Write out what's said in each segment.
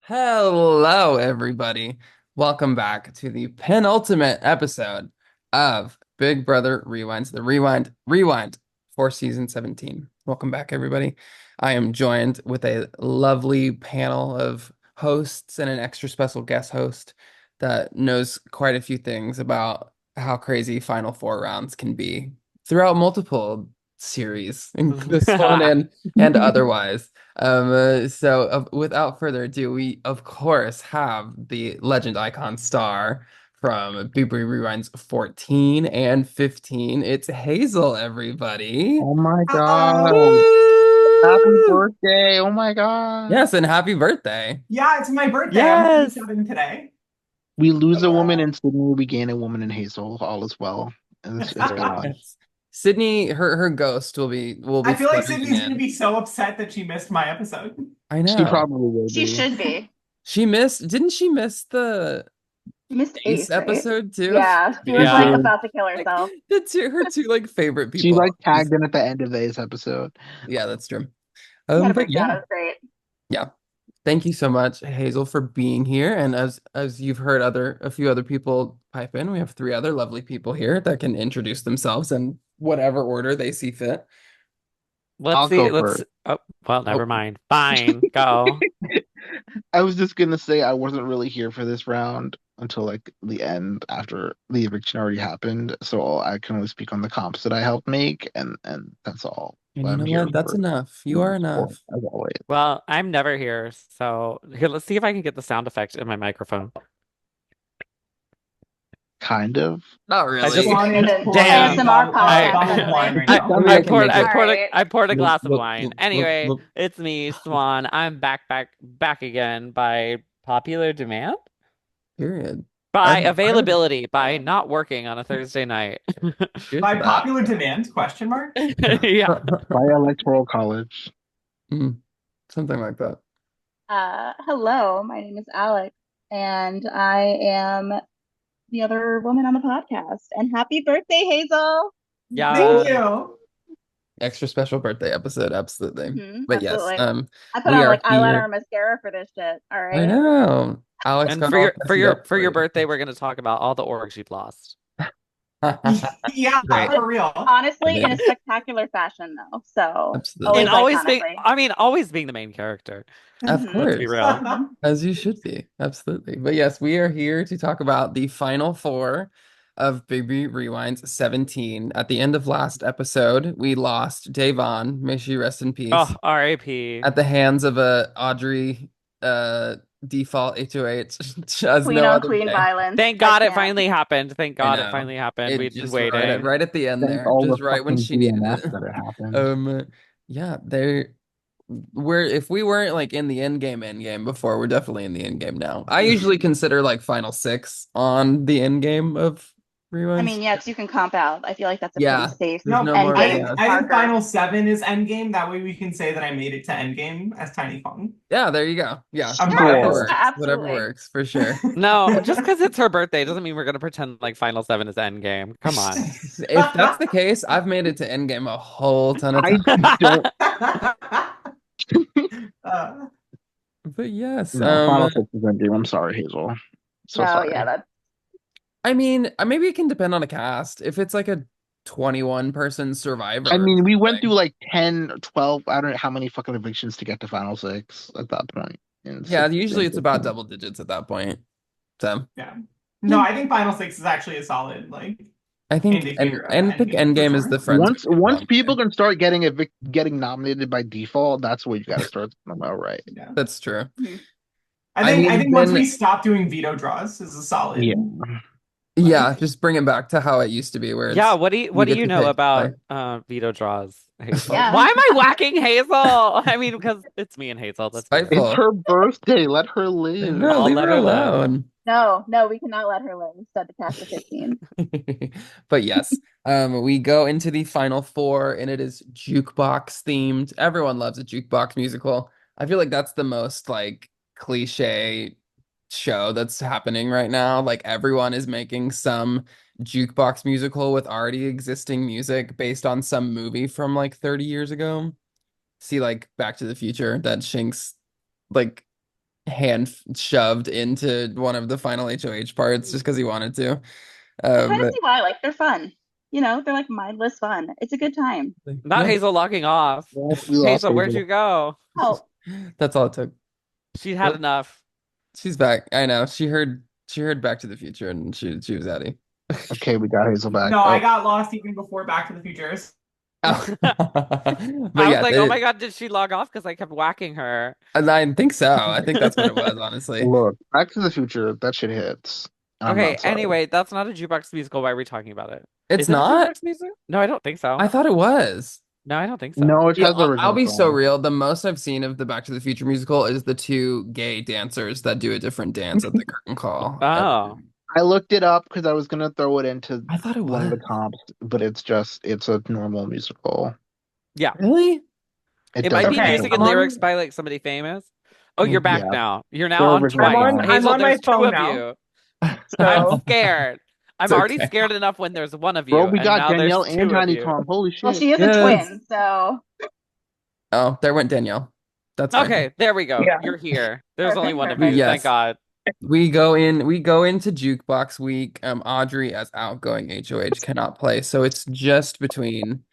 Hello, everybody. Welcome back to the penultimate episode of Big Brother Rewinds, the Rewind for season 17. Welcome back, everybody. I am joined with a lovely panel of hosts and an extra special guest host that knows quite a few things about how crazy Final Four rounds can be throughout multiple series, this one and otherwise. Without further ado, we of course have the legend icon star from Big Booty Rewinds 14 and 15. It's Hazel, everybody. Oh my God. Happy Woo! birthday. Oh my God. Yes, and happy birthday. Yeah, it's my birthday. I'm Yes. 27 today. We lose a woman Yeah. in Sydney, we gain a woman in Hazel. All is well. And it's good on. Yes. Sydney, her ghost will be I feel like flooding Sydney's gonna in. be so upset that she missed my episode. I She know. probably will She be. should be. Didn't she miss the Missed Ace Ace, right? episode too? Yeah, she was She like Yeah. did. about to kill Like herself. her two like favorite She people. like tagged in at the end of this episode. Yeah, that's true. She had a But breakdown. It yeah, was great. yeah. Thank you so much, Hazel, for being here. And as you've heard a few other people pipe in, we have three other lovely people here that can introduce themselves in whatever order they see fit. I'll Let's see. go Let's. first. Oh, well, never Oh, mind. Fine. Go. I was just gonna say I wasn't really here for this round until like the end after the eviction already happened. So I can only speak on the comps that I helped make and that's all. and But you I'm know here what? That's for enough. You are support, enough. as always. Well, I'm never here. So here, let's see if I can get the sound effect in my microphone. Kind of. Not I just. really. Swan is pouring Damn. a ASMR bottle of podcast, wine right I, now. I can make it. I poured a glass of Look, wine. look, look, Anyway, look. it's me, Swan. I'm back again by popular demand, Period. by I'm availability, by not working on a Thursday night. Here's By that. popular demand, question mark? Yeah. By electoral college. Mm, something like that. Hello, my name is Alex, and I am the other woman on the podcast. And happy birthday, Hazel! Thank Yeah. you. Extra special birthday episode, absolutely. But yes, Absolutely. I put we on are like eyeliner here. and mascara for this shit. All I right. know. Alex And got for all your for dressed your up for for your you. birthday, we're gonna talk about all the orgs you've lost. Yeah, Great. for real. Honestly, in a Brilliant. spectacular fashion, though. So Absolutely. And always always being, iconically. I mean, always being the main character. Of Let's be course. real. As you should be. Absolutely. But yes, we are here to talk about the final four of Baby Rewinds 17. At the end of last episode, we lost Davon, may she rest in Oh, peace, R.I.P. at the hands of a Audrey default HOH. As Queen no on other queen way. violence. Thank I God it can't. finally happened. Thank I God it know. finally happened. It We'd been just right waiting. right at the end Thank there, all the just right when fucking she needed DNF it. that it happened. Yeah, we're if we weren't like in the end game before, we're definitely in the end game now. I usually consider like final six on the end game of I rewinds. mean, yes, you can comp out. I feel like that's a pretty Yeah, safe there's No, no more I endgame think BS. I think marker. final seven is endgame. That way we can say that I made it to endgame as Tiny Kong. Yeah, there you go. Yeah, I'm whatever Sure. biased. works. Whatever Absolutely. works for sure. No, just because it's her birthday doesn't mean we're gonna pretend like Final Seven is Endgame. Come on. If that's the case, I've made it to end game a whole ton of I times. don't Uh, But yes, know. Final Six is endgame. I'm sorry, Hazel. So No, sorry. yeah, that's I mean, maybe it can depend on a cast. If it's like a 21 person survivor I or mean, we went something. through like 10, 12, I don't know how many fucking evictions to get to Final Six at that point. And Yeah, six, usually it's about 15. double digits at that point. So yeah. No, I think final six is actually a solid like I think indicator of and I think endgame for Endgame is sure. the friends Once group. people can start getting nominated by default, that's where you got to start. All right. Yeah. That's true. mhm. I I mean, think once we then stop doing veto draws is a solid Yeah. yeah, like just bring it back to how it used to be, where Yeah, it's what you do get you to know pick. about veto draws, Hazel? Yeah. Why am I whacking Hazel? I mean, because it's me and Hazel. Let's be real. It's Spiteful. her birthday. Let her No, live. I'll leave let her her live. alone. No, we cannot let her live. Said the cast of 15. But yes, we go into the final four, and it is jukebox themed. Everyone loves a jukebox musical. I feel like that's the most like cliche show that's happening right now. Like everyone is making some jukebox musical with already existing music based on some movie from like 30 years ago. See, like Back to the Future, that Shinx like shoved into one of the final HOH parts just because he wanted to. I kind of But see why. Like they're fun. You know, they're like mindless fun. It's a good time. Not yeah, Hazel logging off. Well, we lost Hazel, where'd Hazel. you go? Oh, that's all it took. She had enough. She's back. I know. She heard Back to the Future and she was outie. Okay, we got Hazel back. No, I Oh, got lost even before Back to the Futures. Oh. But I was yeah, like, oh my God, did she log off? Because I kept whacking her. and I think so. I think that's what it was, honestly. look, Back to the Future, that shit hits. And I'm Okay, not sorry. anyway, that's not a jukebox musical. Why are we talking about it? It's Is it a not? jukebox musical? No, I don't think so. I thought it was. No, I don't think so. No, it Yeah, has the I'll original be so song. real. The most I've seen of the Back to the Future musical is the two gay dancers that do a different dance at the curtain call. Oh. I looked it up because I was gonna throw it into I thought it one of was. the comps, but it's a normal musical. Yeah. Really? It It might doesn't be Okay, have music the and I'm lyrics on. by like somebody famous. Oh, you're back yeah, now. You're the now on original twice. song. I'm Hazel, on my there's two phone of now. you. I'm So scared. It's I'm already okay. scared enough when there's one of Bro, you, we and got now there's Danielle and two of Tiny you. Tom. Holy well, shit. she is a Yes. twin, so Oh, there went Danielle. That's fine. Okay, there we go. yeah. You're here. There's only perfect, one of perfect. you. Thank Yes. God. We go into jukebox week. Audrey as outgoing HOH cannot play, so it's just between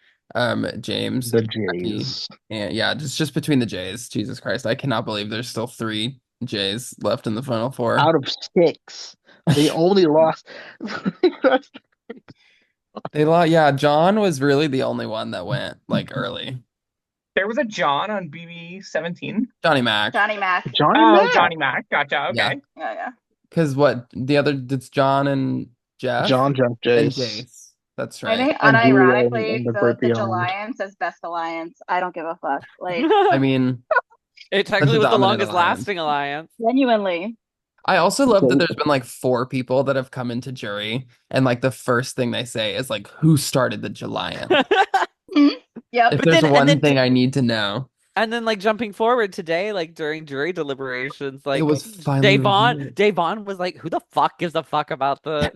James, The Jackie, Jays. and yeah, just between the Jays. Jesus Christ, I cannot believe there's still three Jays left in the final four. Out of 6. They only lost. They lost. Yeah, John was really the only one that went like early. There was a John on BB17. Johnny Mac. Johnny Mac. Johnny Oh, Mac. Johnny Mac. Gotcha. Yeah, Okay. Yeah, yeah. because what the other it's John and Jeff John, Jeff, and Jace, Jace. That's I right. think and Julia unironically, and the the Burt Beyond. Alliance is best alliance. I don't give a fuck. Like I mean, It that's technically a was the dominant longest alliance. lasting alliance. genuinely. I also love that Jace. there's been like four people that have come into jury, and like the first thing they say is like, "Who started the alliance?" Mhm. Yep. If But there's then, one thing I need to know, and then, like jumping forward today, like during jury deliberations, it like was finally revealed. Davon was like, "Who the fuck gives a fuck about the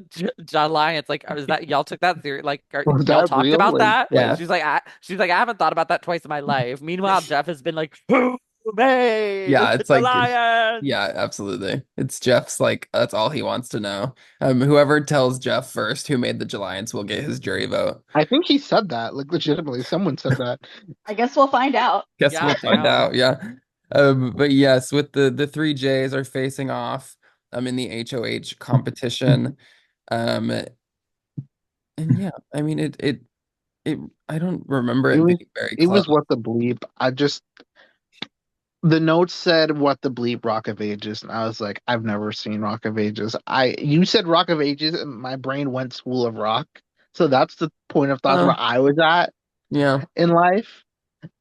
Alliance? Like, is that y'all took that serious? Like, Was y'all that talked real? about that?" Yeah, She's like, I haven't thought about that twice in my life. Meanwhile, Jeff has been like, "Who made yeah, the it's like, Alliance?" yeah, absolutely. It's Jeff's like that's all he wants to know. Whoever tells Jeff first who made the alliance will get his jury vote. I think he said that. Like legitimately, someone said that. I guess we'll find out. Guess Yeah, we'll find damn. out. Yeah. But yes, with the three J's are facing off in the HOH competition. Um, and yeah, I mean it I don't remember It it was being very it close. was what the bleep. The notes said what the bleep Rock of Ages, and I was like, I've never seen Rock of Ages. You said Rock of Ages, and my brain went School of Rock. So that's the point of thought where I was at Yeah. in life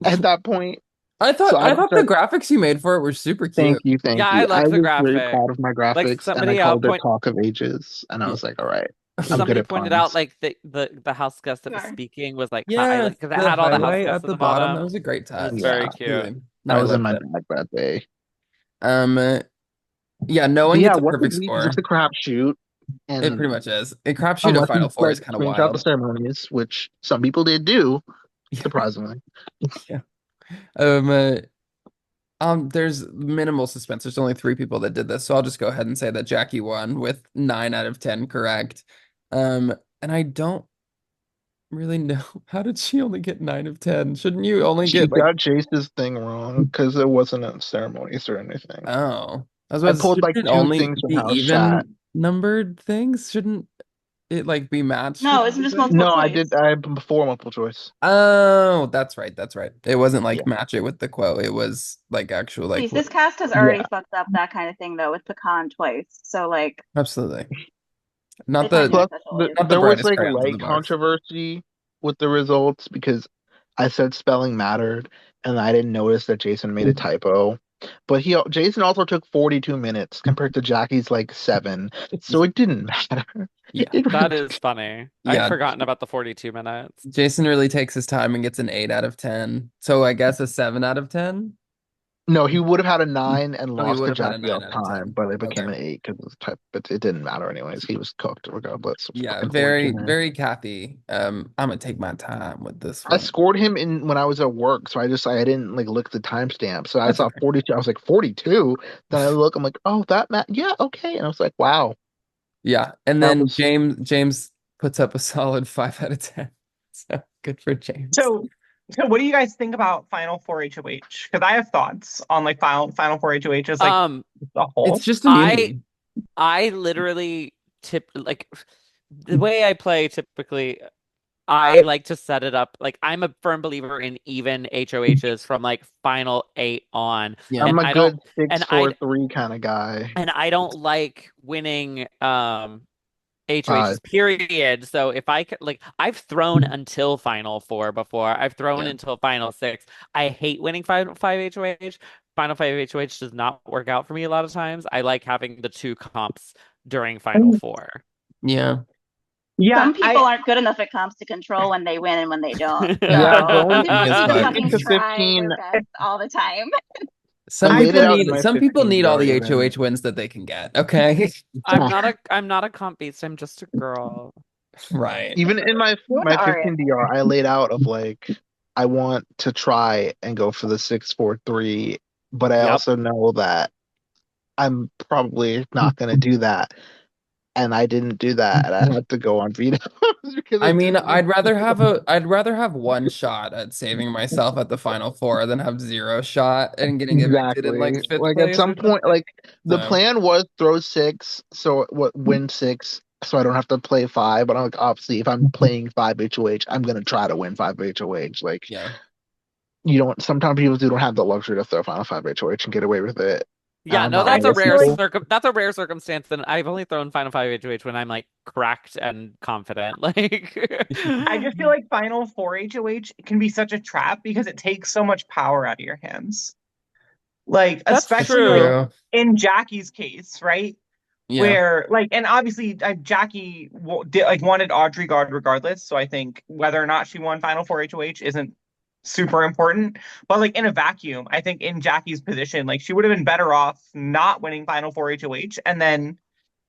at that point. I So thought I I just thought the said, graphics you made for it were super thank cute. you, thank Yeah, I you. I liked the was very graphic. proud of my Like graphics, and I somebody called it point Talk of Ages, and I Yeah. was like, all right, I'm good somebody at pointed out puns. like the house guest that was Sure. speaking was like high, Yeah, like because it the had all the house highlight guests at at the the bottom, bottom. that was a great It was touch. very Yeah, cute. Absolutely. No, I I was in loved my it. bag that day. Um, yeah, no But one yeah, gets a what the perfect bleep is score. just a crapshoot, It and pretty much is. A crapshoot of unless Final you Four like is kind of screenshot the wild. ceremonies, which some people did do, Yeah. surprisingly. Yeah. Um, uh, there's minimal suspense. There's only three people that did this, so I'll just go ahead and say that Jackie won with 9 out of 10 correct. And I don't really know how did she only get 9 of 10? Shouldn't you only She get like got Jace's thing wrong because it wasn't a ceremonies or anything. oh, I was I about to, pulled shouldn't like it two only things from be house chat. even numbered things? Shouldn't it like be matched with No, it's just everything? multiple No, I choice. did. I before multiple choice. Oh, that's right. That's right. It wasn't Yeah, like match it with the quote. It was like actual like Please, this cast has already yeah. fucked up that kind of thing though with pecan twice. So like absolutely. they Not find no the Plus, such always. not the there was brightest like crayons in light the box. controversy with the results because I said spelling mattered, and I didn't notice that Jason made a typo. But Jason also took 42 minutes compared to Jackie's like 7, so it didn't matter. Yeah. It That really is funny. I'd Yeah. forgotten about the 42 minutes. Jason really takes his time and gets an 8 out of 10. So I guess a 7 out of 10. No, he would have had a 9 and Oh, he lost would to have had a Jackie 9 off out of time, 10. but it became Okay. an 8 because of the type. But it didn't matter anyways. He was cooked regardless. It was Yeah, fucking very, 42. very Kathy. I'm gonna take my time with this I one. scored him in when I was at work, so I didn't like look at the timestamp. So I That's saw okay. 42. I was like 42. Then I look, I'm like, oh, yeah, okay. And I was like, wow, Yeah, and that then was James puts up a solid 5 out of 10. So good for James. So what do you guys think about Final Four HOH? Because I have thoughts on like Final Four HOH as like Um, a It's whole. just I immunity. I literally tip like the way I play typically. I like to set it up like I'm a firm believer in even HOHs from like final 8 on, Yeah. and I'm a I don't good six, and four, three kind of guy. I don't like winning Five. HOHs period. So if I could like I've thrown until final 4 before. I've thrown Yeah. until final 6. I hate winning five HOH. Final 5 HOH does not work out for me a lot of times. I like having the two comps during final 4. Yeah. Yeah, Some people aren't good enough at comps to control when they win and when they don't. Yeah, So some going people Yes, need to but fucking into try 15. their best all the time. I some laid people it out in need my some people 15 need all DR the even. HOH wins that they can get. Okay. I'm not a comp beast. I'm just a girl. Right. Even in What my are 15 DR, I laid out of like I want to try and go for the 6-4-3, but I Yep. also know that I'm probably not going to do that. And I didn't do that, and I had to go on veto because I I mean, didn't want I'd rather have one shot at saving myself at the final four than have zero shot and getting evicted in like exactly. fifth Like at place some or point, something. like the So plan was throw 6, so what win 6, so I don't have to play 5. But I'm like, obviously, if I'm playing 5 HOH, I'm gonna try to win 5 HOH. Like yeah. you don't. Sometimes people don't have the luxury to throw final 5 HOH and get away with it. Yeah, no, Not all I those just feel like people. that's a rare circumstance, and I've only thrown Final Five HOH when I'm like cracked and confident. Like I just feel like Final Four HOH can be such a trap because it takes so much power out of your hands. Like that's It's especially like true. true. in Jackie's case, right? Yeah. Where like and obviously Jackie did, like wanted Audrey guard regardless, so I think whether or not she won Final Four HOH isn't super important. But like in a vacuum, I think in Jackie's position, like she would have been better off not winning Final Four HOH and then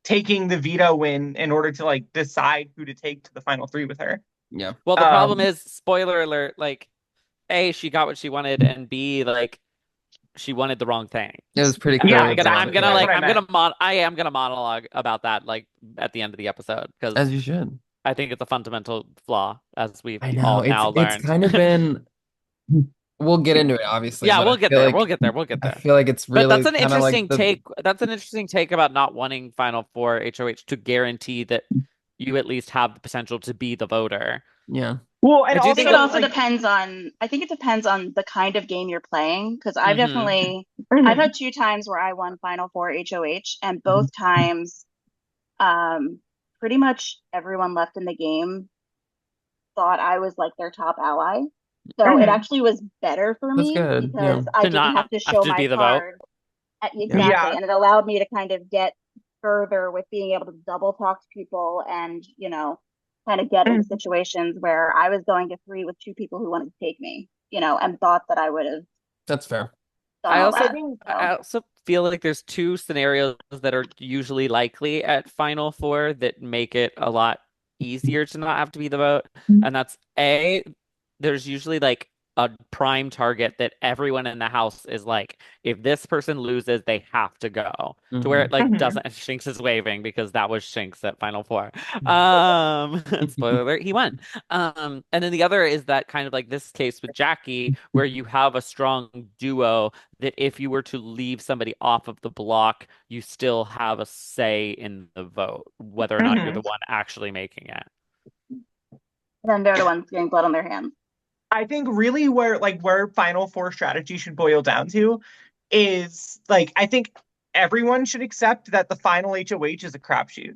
taking the veto win in order to like decide who to take to the final three with her. Yeah. Well, the problem Um, is, spoiler alert, like A, she got what she wanted, and B, like she wanted the wrong thing. It was pretty And yeah, clear. exactly. That's what I meant. I am gonna monologue about that like at the end of the episode because As you should. I think it's a fundamental flaw as we've I know. all now It's learned. kind of been we'll get into it obviously, Yeah, but we'll get there. We'll get there. We'll get I there. feel like it's But really kind of like the That's an interesting take about not wanting Final Four HOH to guarantee that you at least have the potential to be the voter. yeah. Well, I and do I think think it also also like depends on, I think it depends on the kind of game you're playing. Because hmm I've had two times where I won Final Four HOH, and both times, um, pretty much everyone left in the game thought I was like their top ally. So it Mhm. actually was better for That's me good. Yeah. because I to didn't have not to have show to my be the vote. card Yeah. exactly. Yeah. And it allowed me to kind of get further with being able to double talk to people and, kind of get into Mhm. situations where I was going to three with two people who wanted to take me, and thought that I would have That's fair. done all that. I So also feel like there's two scenarios that are usually likely at Final Four that make it a lot easier to not have to be the vote. And that's A, there's usually like a prime target that everyone in the house is like, if this person loses, they have to go. To where Hmm. it like Mhm. doesn't Shinx is waving because that was Shinx at Final Four. Spoiler alert, he won. And then the other is that kind of like this case with Jackie, where you have a strong duo that if you were to leave somebody off of the block, you still have a say in the vote, whether or not you're the Mhm. one actually making it. then they're the ones getting blood on their hands. I think really where Final Four strategy should boil down to is like I think everyone should accept that the final HOH is a crapshoot. Yeah.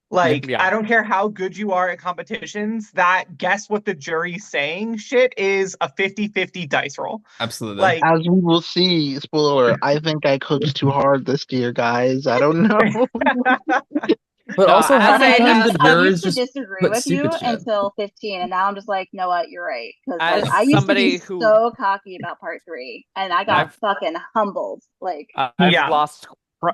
Like, Yeah. I don't care how good you are at competitions, that guess what the jury's saying shit is a 50-50 dice roll. Absolutely. Like, As we will see, spoiler, I think I cooked too hard this year, guys. I don't know. But No, also as half the a time I the I jurors used to just disagree put with you stupid shit. until 15, and now I'm just like, no, what, you're right. Because like as I used to be somebody who so cocky about part three, and I got I've fucking humbled. Like, I've Yeah. lost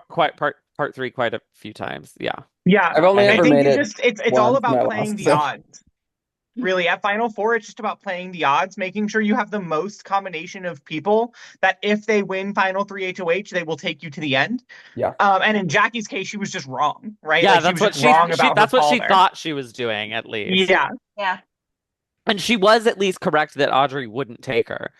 quite part three quite a few times. Yeah. Yeah. I've only I ever think made you it just it's all once and I about playing lost. the So odds. Really, at Final Four, it's just about playing the odds, making sure you have the most combination of people that if they win Final 3 HOH, they will take you to the end. yeah. And in Jackie's case, she was just wrong, right? Yeah, Like she that's was what just wrong about her that's what call she there. thought she was doing at least. Yeah. yeah, And she was at least correct that Audrey wouldn't take her.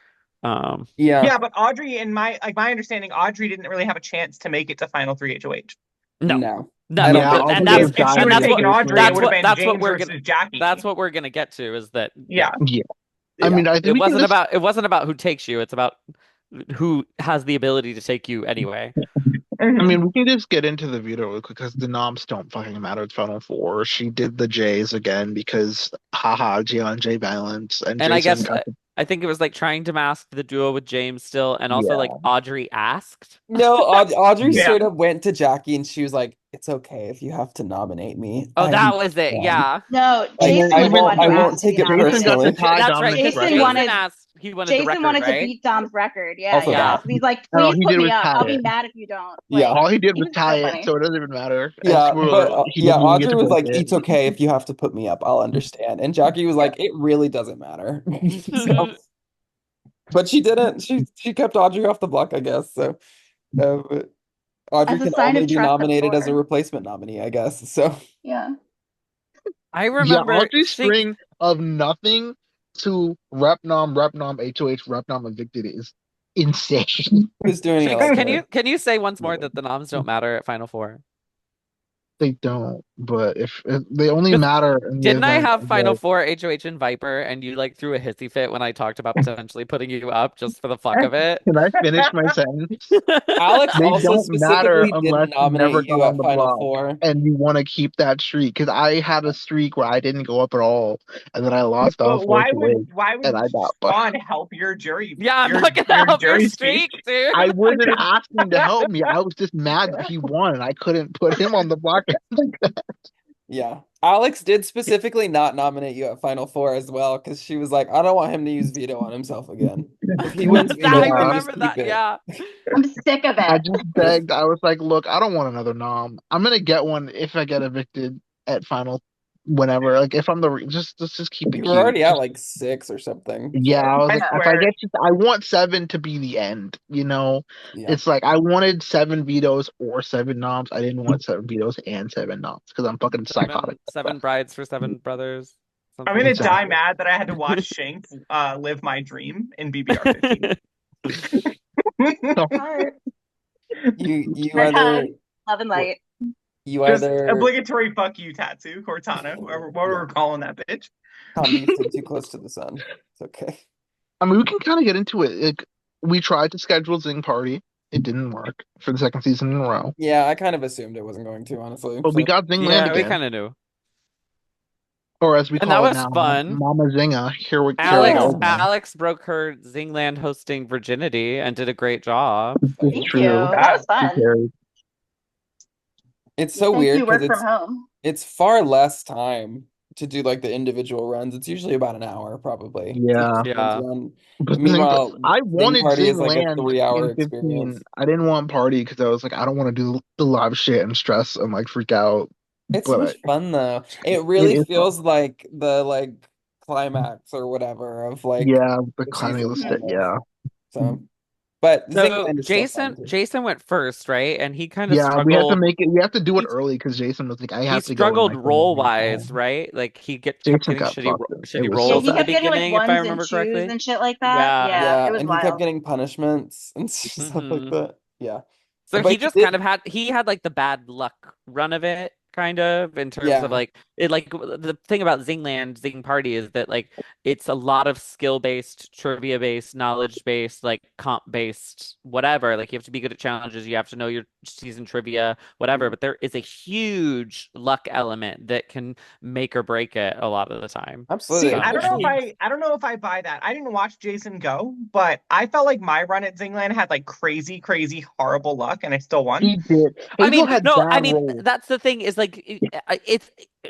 Um, Yeah. Yeah, but Audrey, in my understanding, Audrey didn't really have a chance to make it to Final 3 HOH. no. No. No, I don't Yeah, think all and they did was If die she in would the have taken Audrey, it education. would have been that's what James we're versus Jackie. that's what we're gonna get to is that Yeah. Yeah. I Yeah. mean, I think it we can wasn't just. about who takes you, it's about who has the ability to take you anyway. I Mhm. mean, we can just get into the veto real quick because the noms don't fucking matter. It's Final Four. She did the J's again because, haha, Gian J Balance and And I Jason guess got the. I think it was like trying to mask the duo with James still, and also like Yeah. Audrey asked. No, Audrey Yeah. straight up went to Jackie and she was like, "It's okay if you have to nominate me. Oh, I that was it. understand. Yeah. no, Like, And Jason then was the even one I who won't asked to take be it Jason got to personally." nominated. tie That's right, Dominic's because Jason record. Jason wanted asked he wanted the Jason record, wanted to right? beat Dom's record. Yeah, Also yeah. Yeah. that. So he's like, No, please he put did me was up. tie I'll be it. mad if you don't. Yeah. Like, All he did he was was tie so it, funny. so it doesn't even matter. And Yeah, but he yeah, didn't even get Audrey to was break like, it. "It's okay if you have to put me up. I'll understand." And Jackie was like, "It really doesn't matter." So, but she didn't. She kept Audrey off the block, I guess. So, but Audrey As a can sign only of be trust, I'm nominated as a sure. replacement nominee, I guess. So, Yeah. I Yeah, remember Audrey's Shink string of nothing to rep nom, HOH, rep nom evicted is insane. who's doing it Shinx, like can you say once more that the noms don't matter at Final Four? They don't, but if they only 'Cause matter in the didn't I event have of Final like, Four HOH and Viper and you like threw a hissy fit when I talked about potentially putting you up just for the fuck of it? can I finish my sentence? Alex They also don't matter specifically unless didn't you never nominate got you on at the Final block Four. and you want to keep that streak. Because I had a streak where I didn't go up at all, and then I lost on But fourth away, why and would I got. But Sean help your jury Yeah, I'm your not gonna help your jury speak? streak, dude. I wasn't asking to help me. I was just mad that he won, and I couldn't put him on the block. Yeah. Alex did specifically not nominate you at Final Four as well, because she was like, "I don't want him to use veto on himself again. If he wins veto, I you can Yeah. just remember keep that. it." Yeah. I'm sick of I it. just begged. I was like, "Look, I don't want another nom. I'm gonna get one if I get evicted at final, whenever. Like if I'm just let's just keep it You were cute. already at like 6 or something. Yeah, So, I was I like, if I swear. get just, I want seven to be the end. You know, yeah. it's like I wanted seven vetoes or seven noms. I didn't want seven vetoes and seven noms because I'm fucking psychotic. Seven brides for seven brothers. I'm Something gonna like that. die mad that I had to watch Shank live my dream in BBR 15. Heart. You Red either hug. Love and light. you Just either obligatory fuck you tattoo, Cortana, what we're calling that bitch. Tom, you stay too close to the sun. It's okay. I mean, we can kind of get into it. Like, we tried to schedule Zing Party. It didn't work for the second season in a row. Yeah, I kind of assumed it wasn't going to, honestly. But we So got Zingland Yeah, we again, kind of knew. or as we And that call it was now, fun. Mama Zinga. Here we Alex go Yeah. again. Alex broke her Zingland hosting virginity and did a great job. It's Thank true. you. That was She fun. carried. it's You so think weird you because work from home? it's far less time to do like the individual runs. It's usually about an hour, probably. Yeah. Depends Yeah. on- But Meanwhile, I Zing wanted Party Zing is like a Land 3 hour in 15. experience. I didn't want Party because I was like, I don't want to do the live shit and stress and like freak out. It's so But much fun though. It it really is fun. feels like the like climax or whatever of like Yeah, the the climbing season of the kind shit. of. Yeah. So, but So Zingland is still fun too. Jason went first, right? And he kind of Yeah, we have to struggled. make it. We have to do it He early because Jason was like, I he have to go, and I struggled couldn't role make wise, time. right? Like he kept Jason getting got fucked. It shitty was so Yeah, rolls he in the bad. kept getting like beginning, if I ones and remember twos correctly. and shit like that. Yeah. Yeah, it Yeah, was and he kept wild. getting punishments and stuff like hmm that. Yeah. So But he he just kind did, of had like the bad luck run of it, kind of in terms of yeah. like it. Like the thing about Zing Party is that like it's a lot of skill based, trivia based, knowledge based, like comp based, whatever. Like you have to be good at challenges, you have to know your season trivia, whatever. But there is a huge luck element that can make or break it a lot of the time. Absolutely. See, I don't know if Especially I don't know if I buy that. I didn't watch Jason go, but I felt like my run at Zingland had like crazy, horrible luck, and I still won. He did. I Hazel mean, had no, bad I mean rolls. that's the thing is it's.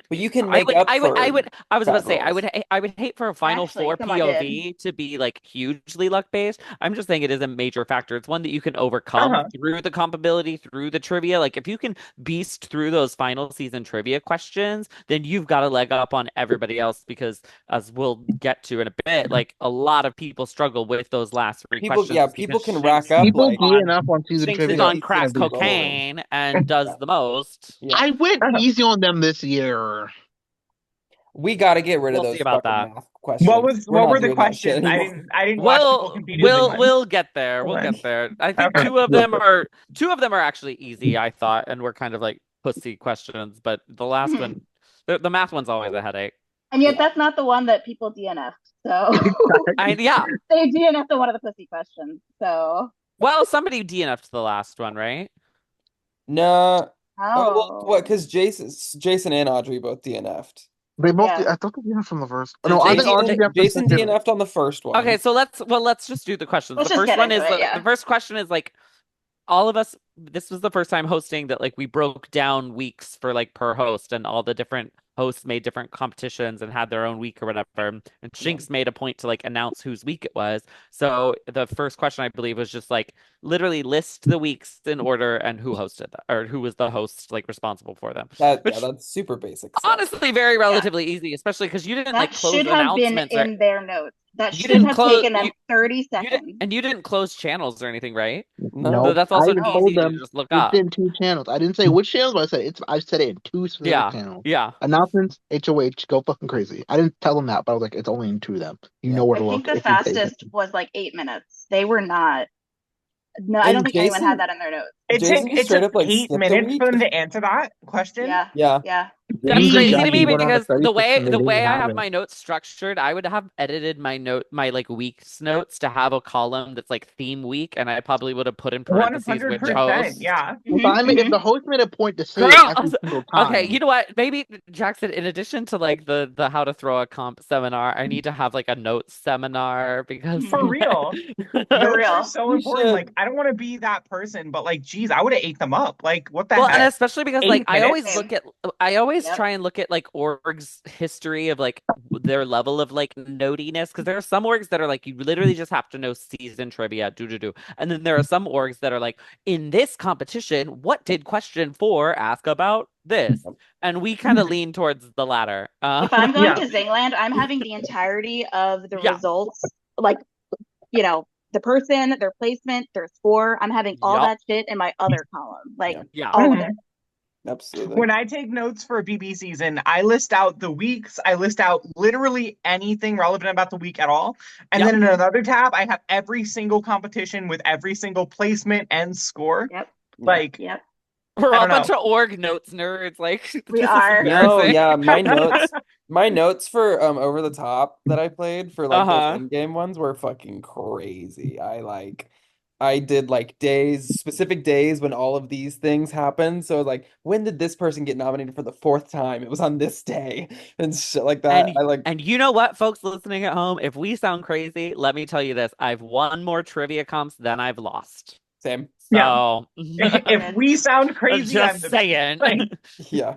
But you can make up for I was about to bad say, rolls. I would hate for a Final Actually, Four come on, Jib. POV to be like hugely luck based. I'm just saying it is a major factor. It's one that you can overcome Uh-huh. through the compatibility, through the trivia. Like if you can beast through those final season trivia questions, then you've got a leg up on everybody else because, as we'll get to in a bit, like a lot of people struggle with those last three People, yeah, questions people because can rack up People like do enough on season Shinx is trivia on fifty, crack 60 rolls. cocaine and does the most. Yeah. I went Uh-huh. easy on them this year. We got to get rid of We'll see those about fucking that. math questions. We're What not were the doing that shit questions? anymore. I didn't watch people compete in the ones. We'll get there. We'll Okay. get there. I think Okay. two of them are actually easy, I thought, and were kind of like pussy questions, but the last one, the math one's always a headache. And yet Yeah. that's not the one that people DNF'd. So Yeah. they DNF'd one of the pussy questions. So Well, somebody DNF'd the last one, right? No. Oh, well, what? oh Because Jason and Audrey both DNF'd. They both. yeah. I thought they did from the first. Did No, I think Jason Audrey did the Jason second. DNF'd on the first one. Okay, so let's just do the questions. Let's The just first get one into is it, yeah. the first question is like all of us, this was the first time hosting that like we broke down weeks for like per host, and all the different hosts made different competitions and had their own week or whatever. And Yeah. Shinx made a point to like announce whose week it was. So the first question I believe was just like literally list the weeks in order and who hosted that or who was the host like responsible for them. Yeah, Which that's super basic stuff. honestly very relatively easy, especially because you didn't like That close should have been announcements in their notes. That you should didn't have close taken them 30 you seconds. you didn't close channels or anything, right? So No. that's I also even No. told easy to them just look it's up. in two channels. I didn't say which channels, but I said it's. I said it in two specific Yeah, channels. yeah. Announcements, HOH, go fucking crazy. I didn't tell them that, but I was like, it's only in two of them. You Yeah. know where I to think look the if you pay fastest attention. was like 8 minutes. They were not. No, I don't And think anyone had Jason that in their notes. Jason It straight took up like eight skipped a minutes for week. them to answer that question. Yeah. Yeah. Yeah. That's James and crazy to Jackie me went on a because 36 and they the didn't way I have have it. my notes structured, I would have edited my like weeks notes to have a column that's like theme week, and I probably would have put in parentheses which 100%. host. Yeah. If the host made a point to say it Girl, every single okay, time, you know what? Maybe Jackson, in addition to like the how to throw a comp seminar, I need to have like a notes seminar because For real. For Notes are real. so You important. should. Like, I don't want to be that person, but like, geez, I would have ate them up. Like, what the Well, and heck? especially because like 8 minutes? Same. I always Yep. try and look at like orgs history of like their level of like notiness because there are some orgs that are like you literally just have to know season trivia, do. And then there are some orgs that are like in this competition, what did question 4 ask about this? And we kind of lean towards the latter. If I'm going Yeah. to Zingland, I'm having the entirety of the Yeah. results, like, the person, their placement, their score. I'm having all Yup. that shit in my other column. Like, Yeah. all of it. Absolutely. When I take notes for a BB season, I list out the weeks. I list out literally anything relevant about the week at all. And Yep. then in another tab, I have every single competition with every single placement and score. Yep. Like, Yep. We're I all a don't bunch know. of org notes nerds. Like We this is are. No, embarrassing. yeah, my notes for over the top that I played for like those Uh-huh. in-game ones were fucking crazy. I did like days, specific days when all of these things happened. So like, when did this person get nominated for the fourth time? It was on this day and shit like that. And you know what, folks listening at home, if we sound crazy, let me tell you this. I've won more trivia comps than I've lost. Same. So if we sound crazy, I'm just the saying. like, Yeah.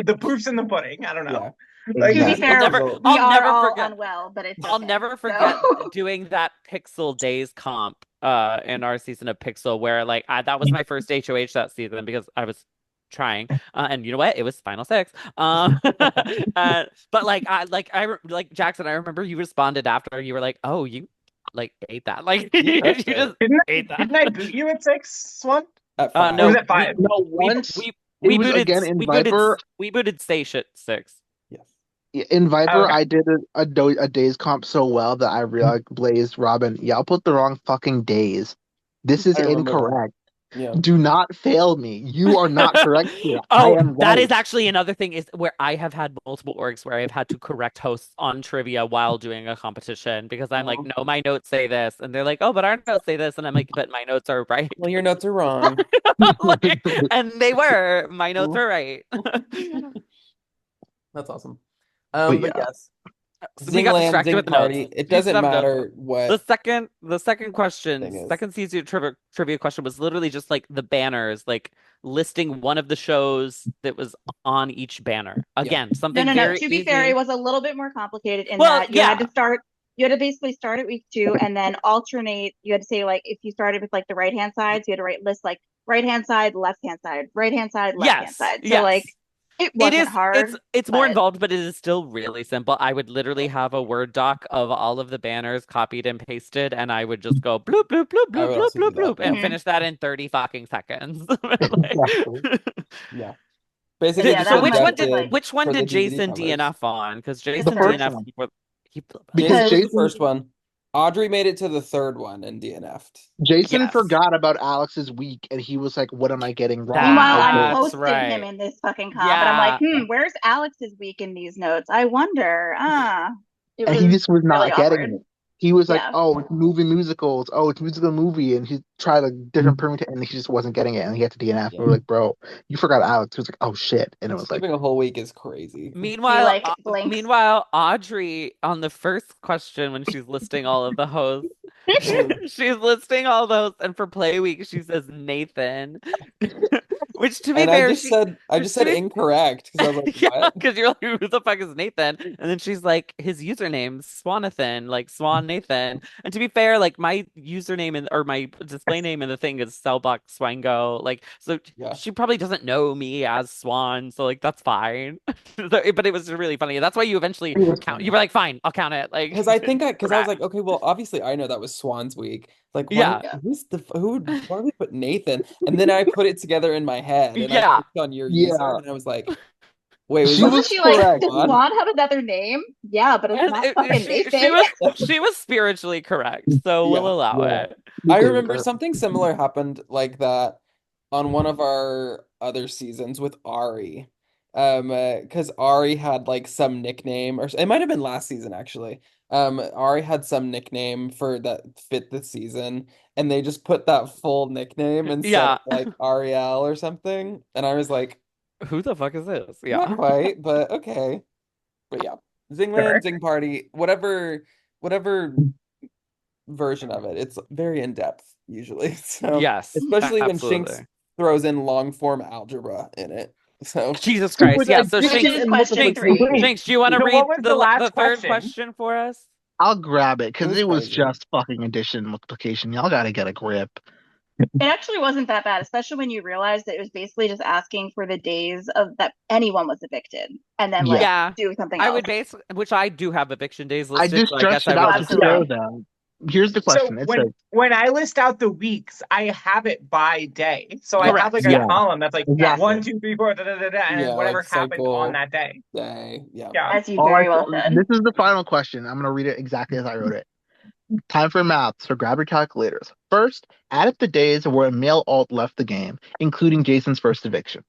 the proof's in the pudding. I don't know. Yeah. Like, To be Exactly. fair, So- we I'll are never all forget. unwell, but it's I'll okay. never forget So doing that Pixel Days comp in our season of Pixel where like that was my first HOH that season because I was trying and you know what, it was final six but like Jackson, I remember you responded after you were like, oh, you like ate that, like you crushed just ate that. Didn't I boot you at 6, Swan? At Or no, was it 5? no, once we it was booted again in Viper. we booted Station 6. Yes. In Viper, Okay. I did a days comp so well that I realized Blaze, Robin, y'all put the wrong fucking days. This is I remember that. incorrect. Yeah. Do not fail me. You are not correct here. Oh, I am that right. is actually another thing is where I have had multiple orgs where I have had to correct hosts on trivia while doing a competition because I'm like, no, my notes say this. And they're like, oh, but our notes say this. And I'm like, but my notes are right. Well, your notes are wrong. Like, and they were. My notes were right. That's awesome. But But yeah. yes. We got Zingland, distracted Zing with the notes. Party. It You doesn't summed up. matter what The second question, thing is. second season trivia question was literally just like the banners, like listing one of the shows that was on each banner. Again, No, something no, no. very To be fair, easy. it was a little bit more complicated in Well, that yeah, you had to basically start at week 2 and then alternate. You had to say like if you started with like the right hand side, so you had to write list like right hand side, left hand side, right hand side, left hand yes, side. So like yes. it It wasn't is hard, it's more but involved, but it is still really simple. I would literally have a Word doc of all of the banners copied and pasted, and I would just go bloop bloop bloop I bloop would bloop also do bloop that. bloop Yeah. and finish that in 30 fucking seconds. Exactly. Yeah. but Basically yeah, just that So was my thing. Like which one for the did DVD Jason covers. DNF on? Because the Jason first DNF one. he Because Jason was the Jason first one. Audrey made it to the third one and DNF'd. Jason yes. forgot about Alex's week, and he was like, "What am I getting wrong?" Meanwhile, I'm Okay. That's posting him right. in this fucking comp, and I'm like, Yeah. where's Alex's week in these notes? I wonder. It And he was just was really not getting awkward. it. He was like, Yeah. "Oh, it's movie musicals. Oh, it's a musical movie," and he tried a different permutation, and he just wasn't getting it, and he had to DNF. Yeah. We were like, "Bro, you forgot Alex." He was like, "Oh shit," and it was like, Skipping a whole week is crazy. He Meanwhile, like blinks. Audrey on the first question when she's listing all of the hosts, she's listing all those, and for Play Week she says Nathan, which to be And I fair, just said incorrect because I was like, yeah, what? because you're like, who the fuck is Nathan? And then she's like, his username Swanathan, like Swan Nathan. And to be fair, like my username or my display name in the thing is Cellblock Swango. Like, so Yeah. she probably doesn't know me as Swan, so like that's fine. But it was really funny. That's why you eventually it was count. funny. You were like, fine, I'll count it. Like, Because I was like, okay, well, obviously I know that was Swan's week. Like, why yeah, Yeah. why do we put Nathan? And then I put it together in my head and I yeah. clicked on your user Yeah, and I was like, wait, was she this Wasn't was she like, correct. does Swan? Swan have another name? Yeah, but it's And not fucking she Nathan. was she was spiritually correct, so we'll Yeah. allow Yeah, it. we I gave remember her. something similar happened like that on one of our other seasons with Ari. Because Ari had like some nickname, or it might have been last season actually. Ari had some nickname for that fit the season, and they just put that full nickname instead of Yeah. like Ariel or something. And I was like, Who the fuck is this? not Yeah. quite, but okay. But yeah, Zingland, Sure. Zing Party, whatever version of it. It's very in depth usually. So Yes, especially when Shinx absolutely. throws in long form algebra in it. So Jesus Super Christ. Yeah, so Which addition is Shinx, and question multiplication. three. Wait, Shinx, do you want to So read what was the the last third question? question for us? I'll grab it it because was it was crazy. just fucking addition and multiplication. Y'all got to get a grip. It actually wasn't that bad, especially when you realize that it was basically just asking for the days of that anyone was evicted and then Yeah, like Yeah, do something I else. would base, which I do have eviction days I listed, just so I guess stretched I it Oh, would out to just show absolutely. them. Here's the So question. It says, when I list out the weeks, I have it by day. So I have correct. like a yeah, column that's like Yes, exactly. 1, 2, 3, 4, da, da, da, da, and Yeah, then like whatever happened on cycle that day. day. Yeah. Yeah. as you All I very well this said. is the final question. I'm gonna read it exactly as I wrote it. Time for math, so grab your calculators. First, add up the days where a male alt left the game, including Jason's first eviction.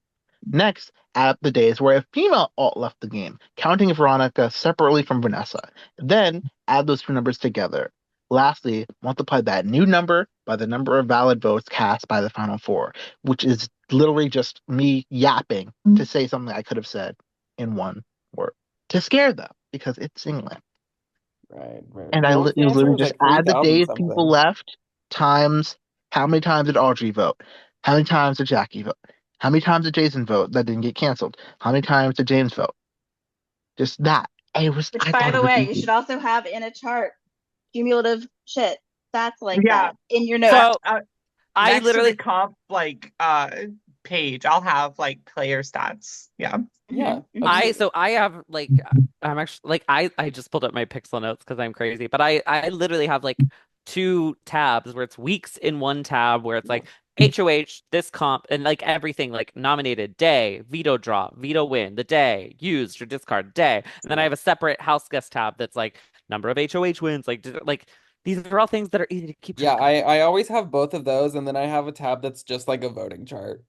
Next, add up the days where a female alt left the game, counting Veronica separately from Vanessa. Then add those two numbers together. Lastly, multiply that new number by the number of valid votes cast by the final four, which is literally just me yapping to say something I could have said in one word to scare them because it's England. Right. And What was it the was answer? It literally was just like add the 3,000 days people something. left times how many times did Audrey vote? How many times did Jackie vote? How many times did Jason vote that didn't get canceled? How many times did James vote? Just that. Which, I by thought it the was way, you easy. should also have in a chart cumulative shit. That's like Yeah. that in your Uh, notes. So uh, I next to the literally, comp page, I'll have like player stats. Yeah. Yeah, Mhm. I have like, I'm actually like, I just pulled up my Pixel notes because I'm crazy, but I literally have like two tabs where it's weeks in one tab where it's like HOH, this comp, and like everything like nominated day, veto draw, veto win, the day, used or discard day. And then I have a separate house guest tab that's like number of HOH wins, like these are all things that are easy to keep Yeah, track of. I always have both of those, and then I have a tab that's just like a voting chart.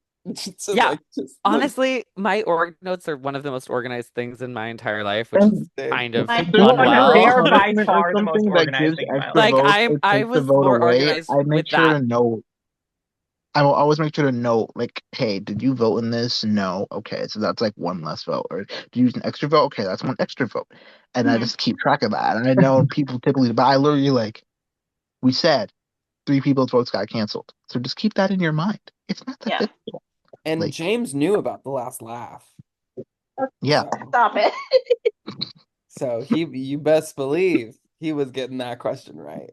So Yeah. like just like Honestly, my org notes are one of the most organized things in my entire life, which is same. kind of My If there's Well, no, ever they a are unwell. by punishment or far the most something that organized gives thing in my extra life. Like votes or I takes the was vote more away, organized I make with sure that. to know. I will always make sure to note, like, hey, did you vote in this? No. Okay, so that's like one less vote. Or did you use an extra vote? Okay, that's one extra vote. And I Mhm. just keep track of that. And I know people typically, but I literally like we said, three people's votes got canceled. So just keep that in your mind. It's not that Yeah. difficult. And Like, James knew about the last laugh. yeah. So Stop it. so you best believe he was getting that question right.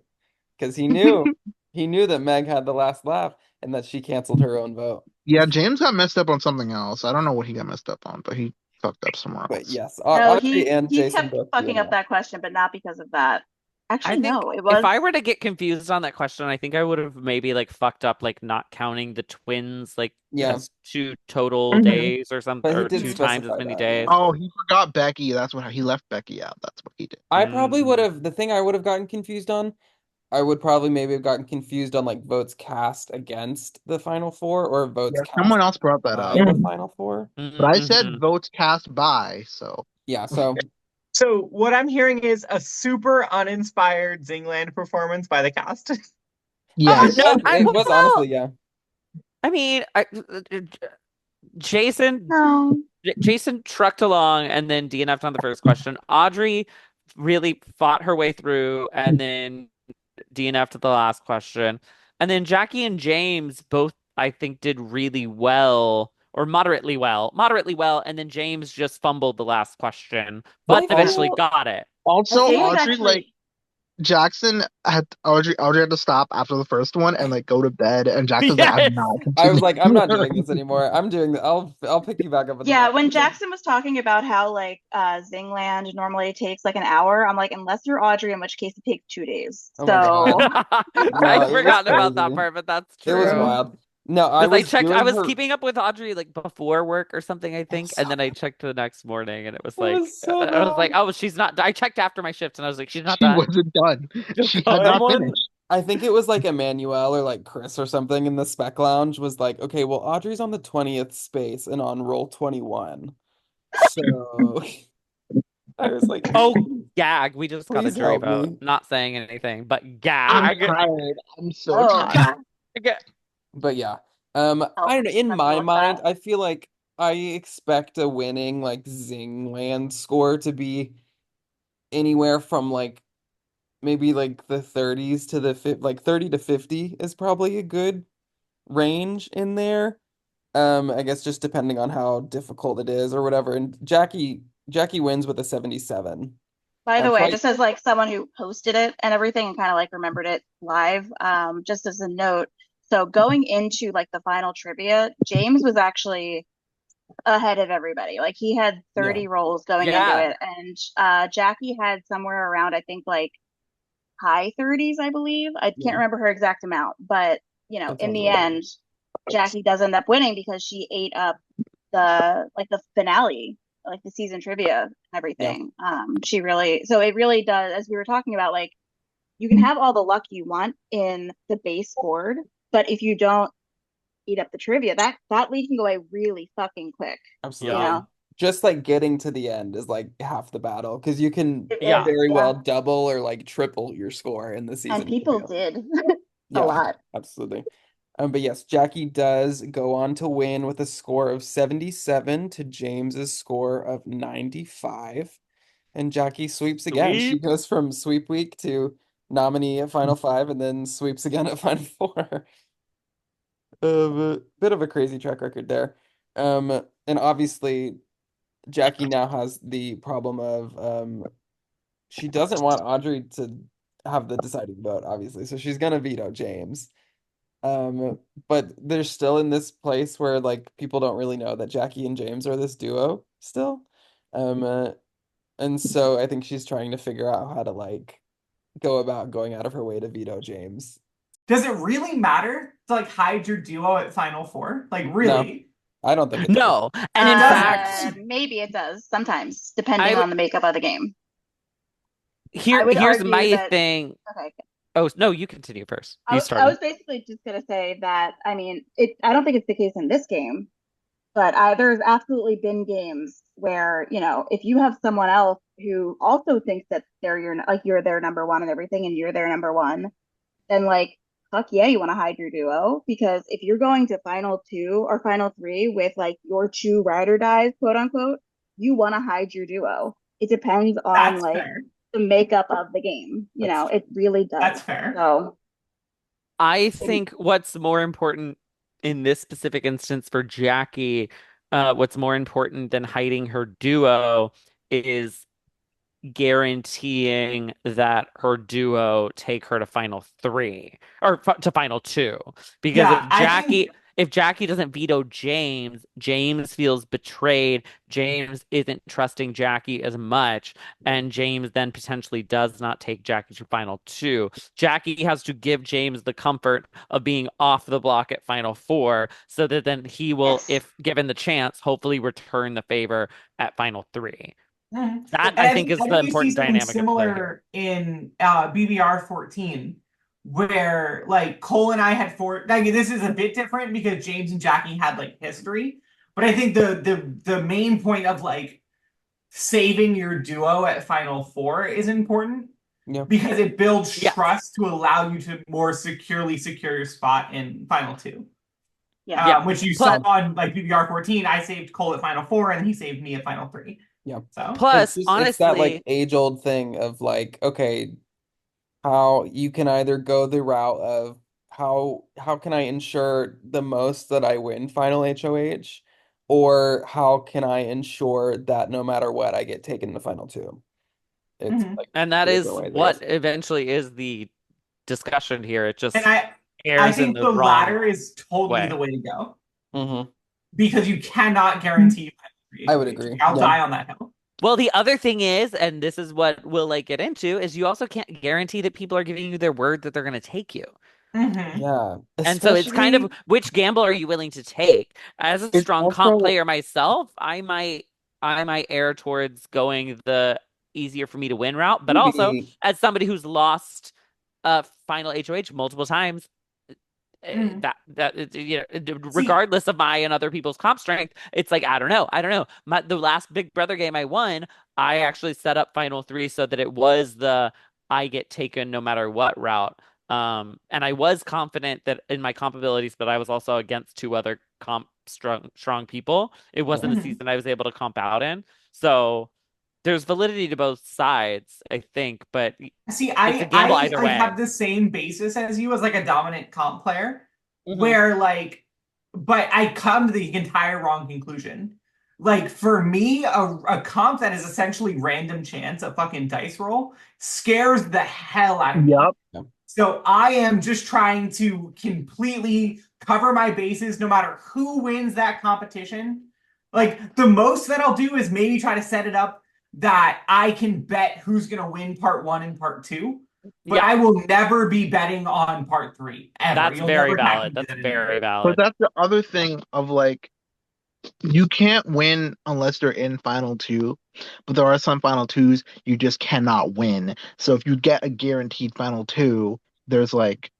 Because he knew that Meg had the last laugh and that she canceled her own vote. Yeah, James got messed up on something else. I don't know what he got messed up on, but he fucked up somewhere But else. yes, No, Audrey and he Jason kept both do fucking up enough. that question, but not because of that. I Actually, think no, it if was. I were to get confused on that question, I think I would have maybe like fucked up like not counting the twins like Yeah, as two total Mhm. days or something but he or did two Mhm. times as specify many that. Yeah. days. Oh, he forgot Becky. That's what he left Becky out. That's what he did. I probably would Mm. have, the thing I would have gotten confused on, I would probably maybe have gotten confused on like votes cast against the final four or votes Yeah, someone cast else brought that up. by the Mhm. final four. But I said Hmm. votes cast by, so Yeah, so So what I'm hearing is a super uninspired Zingland performance by the cast. it yes. No, was I it was well, honestly, yeah. I mean, Jason No. Jason trucked along and then DNF'd on the first question. Audrey really fought her way through and then DNF'd at the last question. And then Jackie and James both, I think, did really well or moderately well. Moderately well. And then James just fumbled the last question, but I eventually feel Also, got it. I also feel James Audrey like actually. Jackson had Audrey had to stop after the first one and like go to bed, and Jackson's like, I'm Yes. not I was continuing. like, I'm not doing this anymore. I'm doing the I'll pick you back up in the Yeah, morning. when Jackson was talking about how like Zingland normally takes like an hour, I'm like, unless you're Audrey, in which case it takes 2 days. Oh my God. So No, I'd it was forgotten about that crazy. part, but that's It was true. wild. No, I Because I was checked, I doing was her. keeping up with Audrey like before work or something, I It think, was and so, then I checked the next morning, and it was it like, was so I was like, bad. oh, she's not. I checked after my shift, and I was like, she's not She done. wasn't done. Still She had going. not Someone, finished. I think it was like Emmanuel or like Chris or something in the spec lounge was like, okay, well, Audrey's on the 20th space and on roll 21. So I was like, Oh, gag! We just got a please jury help vote. me. Not saying anything, but I'm gag. tired. I'm so oh tired. god, Gag. But yeah. I help. don't know. In Let me my look mind, that. I feel like I expect a winning like Zingland score to be anywhere from like maybe like the 30s to the like 30 to 50 is probably a good range in there. I guess just depending on how difficult it is or whatever. And Jackie wins with a 77. By the So way, I just as like someone who posted it and everything and kind of like remembered it live, just as a note. So going into like the final trivia, James was actually ahead of everybody. Like he had yeah, 30 rolls going into Yeah. it, and Jackie had somewhere around I think like high 30s, I believe. I can't yeah, remember her exact amount, but that in sounds the right. end, Jackie does end up winning because she ate up the finale, like the season trivia and Yeah. everything. She really so it really does, as we were talking about, like you can have all the luck you want in the base board, but if you don't eat up the trivia, that lead can go away really fucking quick, you Yeah. Absolutely. know? Just like getting to the end is like half the battle because you can It Yeah. is, very yeah. well double or like triple your score in the And season people review. did a Yeah, lot. absolutely. But yes, Jackie does go on to win with a score of 77 to James's score of 95. And Jackie sweeps again. She Sweep. goes from sweep week to nominee at Final Five and then sweeps again at Final Four. A bit of a crazy track record there. And obviously Jackie now has the problem of she doesn't want Audrey to have the deciding vote, obviously. So she's gonna veto James. But they're still in this place where like people don't really know that Jackie and James are this duo still. Um, uh, and so I think she's trying to figure out how to like go about going out of her way to veto James. Does it really matter to like hide your duo at Final Four? Like No, really? I don't think it does. No. And in fact, Doesn't. Maybe it does sometimes, depending I on the makeup of the game. I here would here's argue my that, thing. okay, Oh, no, you continue first. You I started. was basically just gonna say that, I mean, I don't think it's the case in this game, but there's absolutely been games where, if you have someone else who also thinks that you're their number one and everything, and you're their number one, then like fuck yeah, you want to hide your duo, because if you're going to final two or final three with like your two ride or dies, quote unquote, you want to hide your duo. It depends on That's like fair. the makeup of the game. It really does. That's fair. So I think what's more important in this specific instance for Jackie, what's more important than hiding her duo is guaranteeing that her duo take her to final three or to final two. Because Yeah, I think if Jackie doesn't veto James, James feels betrayed. James isn't trusting Jackie as much, and James then potentially does not take Jackie to final two. Jackie has to give James the comfort of being off the block at final four so that then he will, yes. if given the chance, hopefully return the favor at final three. Mhm. That And I think is I the think you see important something dynamic at play here. similar in BBR 14, where like Cole and I had four. I mean, this is a bit different because James and Jackie had like history, but I think the main point of like saving your duo at Final Four is important Yeah. because it builds Yes. trust to allow you to more securely secure your spot in Final Two. Yeah. Which you Plus- saw on like BBR 14. I saved Cole at Final Four, and he saved me at Final Three. Yeah. So Plus, It's that like honestly, age-old thing of like, okay, how you can either go the route of how can I ensure the most that I win final HOH, or how can I ensure that no matter what I get taken to final two? It's Mhm. like and that two is different ways, I what guess. eventually is the discussion here. It and just I airs in think the the wrong latter is totally way. the way to go Mm-hmm. because you cannot guarantee I would HOH. agree. I'll Yeah. die on that hill. Well, the other thing is, and this is what we'll like get into, is you also can't guarantee that people are giving you their word that they're going to take you. Mm-hmm. Yeah. And so it's kind of Especially which gamble are you willing to take? As a It's strong comp also player myself, I might err towards going the easier for me to win route, but also maybe. as somebody who's lost final HOH multiple times, Mm-hmm. See, regardless of my and other people's comp strength, it's like I don't know. The last Big Brother game I won, I actually set up final three so that it was the I get taken no matter what route. And I was confident that in my comp abilities, but I was also against two other comp strong people. It Yeah. wasn't a season I was able to comp out in, so there's validity to both sides, I think, but see, it's a I gamble I either like way. have the same basis as you as like a dominant comp player, Mhm. where like, but I come to the entire wrong conclusion. Like for me, a comp that is essentially random chance, a fucking dice roll, scares the hell out of me. yep. So I am just trying to completely cover my bases no matter who wins that competition. Like the most that I'll do is maybe try to set it up that I can bet who's going to win part one and part two, but Yeah, I will never be betting on part three ever. that's You'll very never catch me valid. do That's that anymore. very But valid. that's the other thing of like you can't win unless they're in final two, but there are some final twos you just cannot win. So if you get a guaranteed final two, there's like,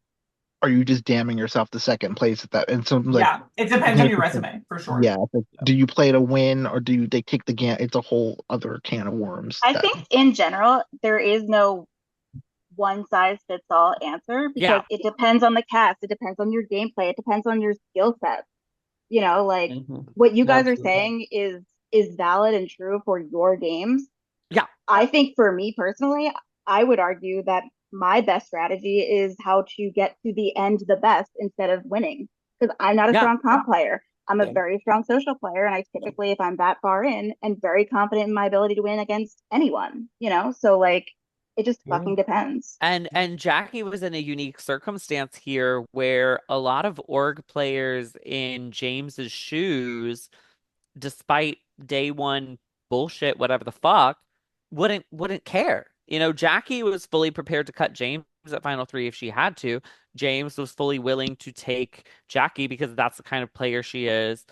are you just damning yourself to second place at that? And so like, Yeah, it depends on your resume for sure. yeah, it's like, do you play to win or do they take the game? It's a whole other can of worms. I That think in general, there is no one size fits all answer because Yeah, it depends on the cast, it depends on your gameplay, it depends on your skill set. Like Mm-hmm. what you guys are Absolutely. saying is valid and true for your games. yeah, I think for me personally, I would argue that my best strategy is how to get to the end the best instead of winning. Because I'm not a yeah. strong comp player. I'm a Yeah. very strong social player, and I typically, if I'm that far in, am very confident in my ability to win against anyone. So like it just Yeah. fucking depends. And Jackie was in a unique circumstance here where a lot of org players in James's shoes, despite day one bullshit, whatever the fuck, wouldn't care. Jackie was fully prepared to cut James at final three if she had to. James was fully willing to take Jackie because that's the kind of player she is.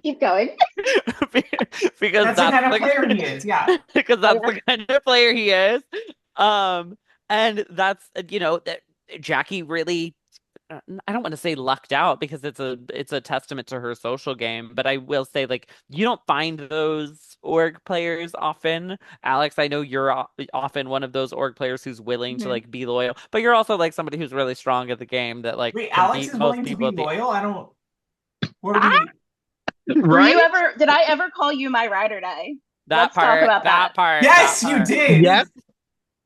Keep going. Because That's the that's kind of the player he is. Yeah. because that's Yeah. the kind of player he is. And that's that Jackie really I don't want to say lucked out because it's a testament to her social game, but I will say like you don't find those org players often. Alex, I know you're often one of those org players who's willing to Mhm. like be loyal, but you're also like somebody who's really strong at the game that like Wait, can Alex beat is most willing to people be at the loyal? I don't. What are Ah, we? Were you Right? ever, did I ever call you my ride or die? that Let's talk part, about that. that part, that Yes, you part. did. Yes,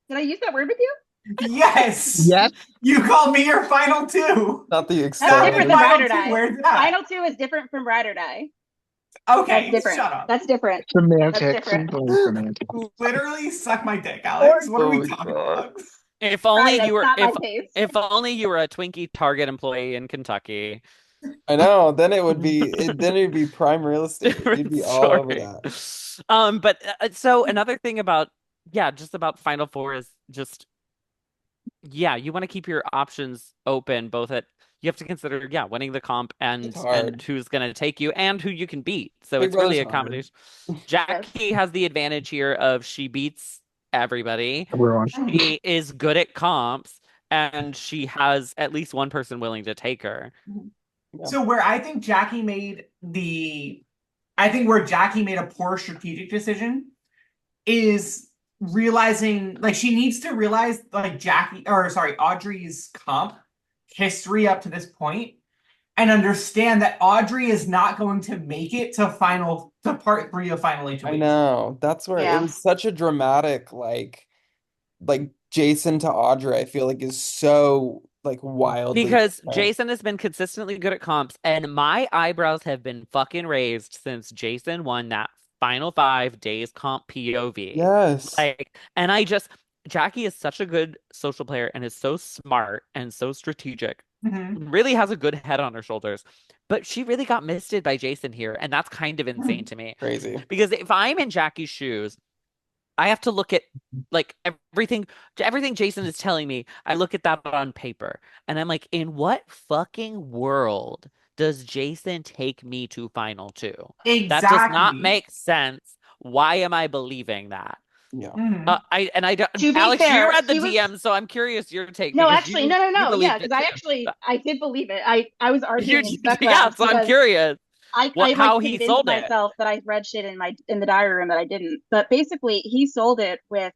Did I use that word with you? Yes. yes. You called me your final two. Not the That's Not extent in different than of ride final or two. die. Where's that? Final two is different from ride or die. That's Okay, different. shut up. That's different. That's Semantics, different. simple semantics. Literally suck my dick, Alex. What are Oh we my talking God. about? If only Right, you that's were not my taste. if only you were a Twinkie Target employee in Kentucky. I know. Then then it'd be prime real estate. You'd Different be all over story. that. But so another thing about yeah, just about Final Four is just yeah, you want to keep your options open, both at you have to consider yeah, winning the comp It's and hard. who's going to take you and who you can beat. So Big it's really Brother's a hard. combination. Yes. Jackie has the advantage here of she beats everybody. Everyone. She is good at comps and she has at least one person willing to take her. Yeah. So where I think Jackie made the, I think where Jackie made a poor strategic decision is realizing like she needs to realize like Audrey's comp history up to this point and understand that Audrey is not going to make it to part three of Final I HOH. know. That's where it Yeah. was such a dramatic like Jason to Audrey, I feel like is so like wildly Because different. Jason has been consistently good at comps, and my eyebrows have been fucking raised since Jason won that final 5 days comp POV. Yes. Like, Jackie is such a good social player and is so smart and so strategic. Mhm. Really has a good head on her shoulders. But she really got misted by Jason here, and that's kind of insane to me. Crazy. Because if I'm in Jackie's shoes, I have to look at like everything Jason is telling me. I look at that on paper and I'm like, in what fucking world does Jason take me to final two? That does not Exactly. make sense. Why am I believing that? Yeah. Mhm. I don't, To be Alex, you fair, read the he was DM, so I'm curious your take no, because actually, you no. Yeah, believed because it I too. actually I did believe it. I was You, arguing in spec yeah, labs so I'm because curious I like how he convinced sold it. myself that I read shit in the diary room that I didn't. But basically, he sold it with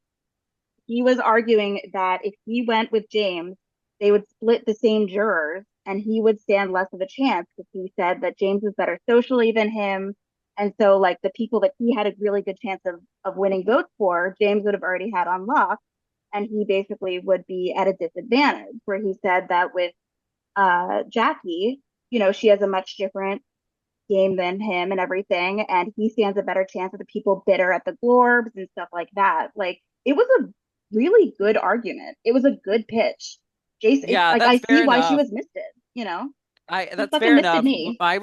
he was arguing that if he went with James, they would split the same jurors and he would stand less of a chance because he said that James was better socially than him. And so, like, the people that he had a really good chance of winning votes for, James would have already had on lock. And he basically would be at a disadvantage, where he said that with Jackie, she has a much different game than him and everything, and he stands a better chance of the people bitter at the Glorbs and stuff like that. Like it was a really good argument. It was a good pitch. Jason, Yeah, like I that's see fair why she enough. was misted. He That's fucking fair misted enough. me. My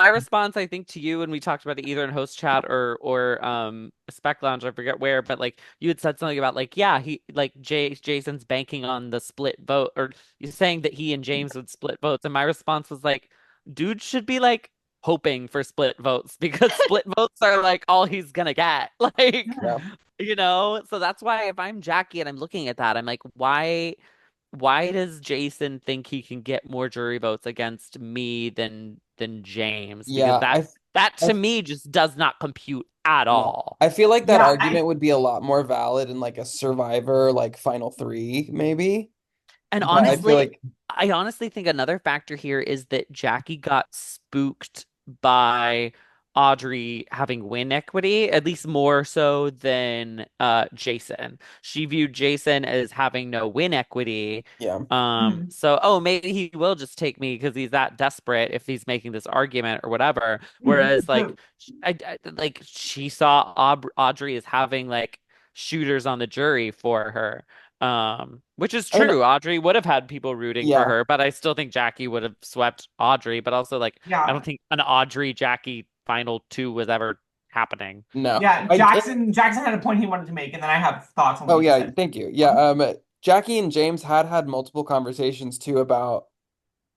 response, I think, to you when we talked about it either in host chat or Spec Lounge, I forget where, but like you had said something about like yeah he like Jason's banking on the split vote or you saying that he and James would split votes, and my response was like, dude should be like hoping for split votes because split votes are like all he's gonna get like Yeah. so that's why if I'm Jackie and I'm looking at that, I'm like why does Jason think he can get more jury votes against me than James? Because Yeah. that I to me just does not compute at no. all. I feel like that Yeah, argument would be a lot more valid in like a Survivor like Final Three, maybe. And But I feel honestly, like I honestly think another factor here is that Jackie got spooked by Audrey having win equity, at least more so than Jason. She viewed Jason as having no win equity. yeah. Mhm. So oh, maybe he will just take me because he's that desperate if he's making this argument or whatever. Mhm. Whereas like like she saw Audrey as having like shooters on the jury for her. Which is I mean, true. Audrey would have had people rooting for yeah. her, but I still think Jackie would have swept Audrey. But also, like, I Yeah. don't think an Audrey Jackie final two was ever happening. No. Yeah. I did. Jackson had a point he wanted to make, and then I have thoughts on what Oh you yeah, said. thank you. Yeah, Jackie and James had multiple conversations too about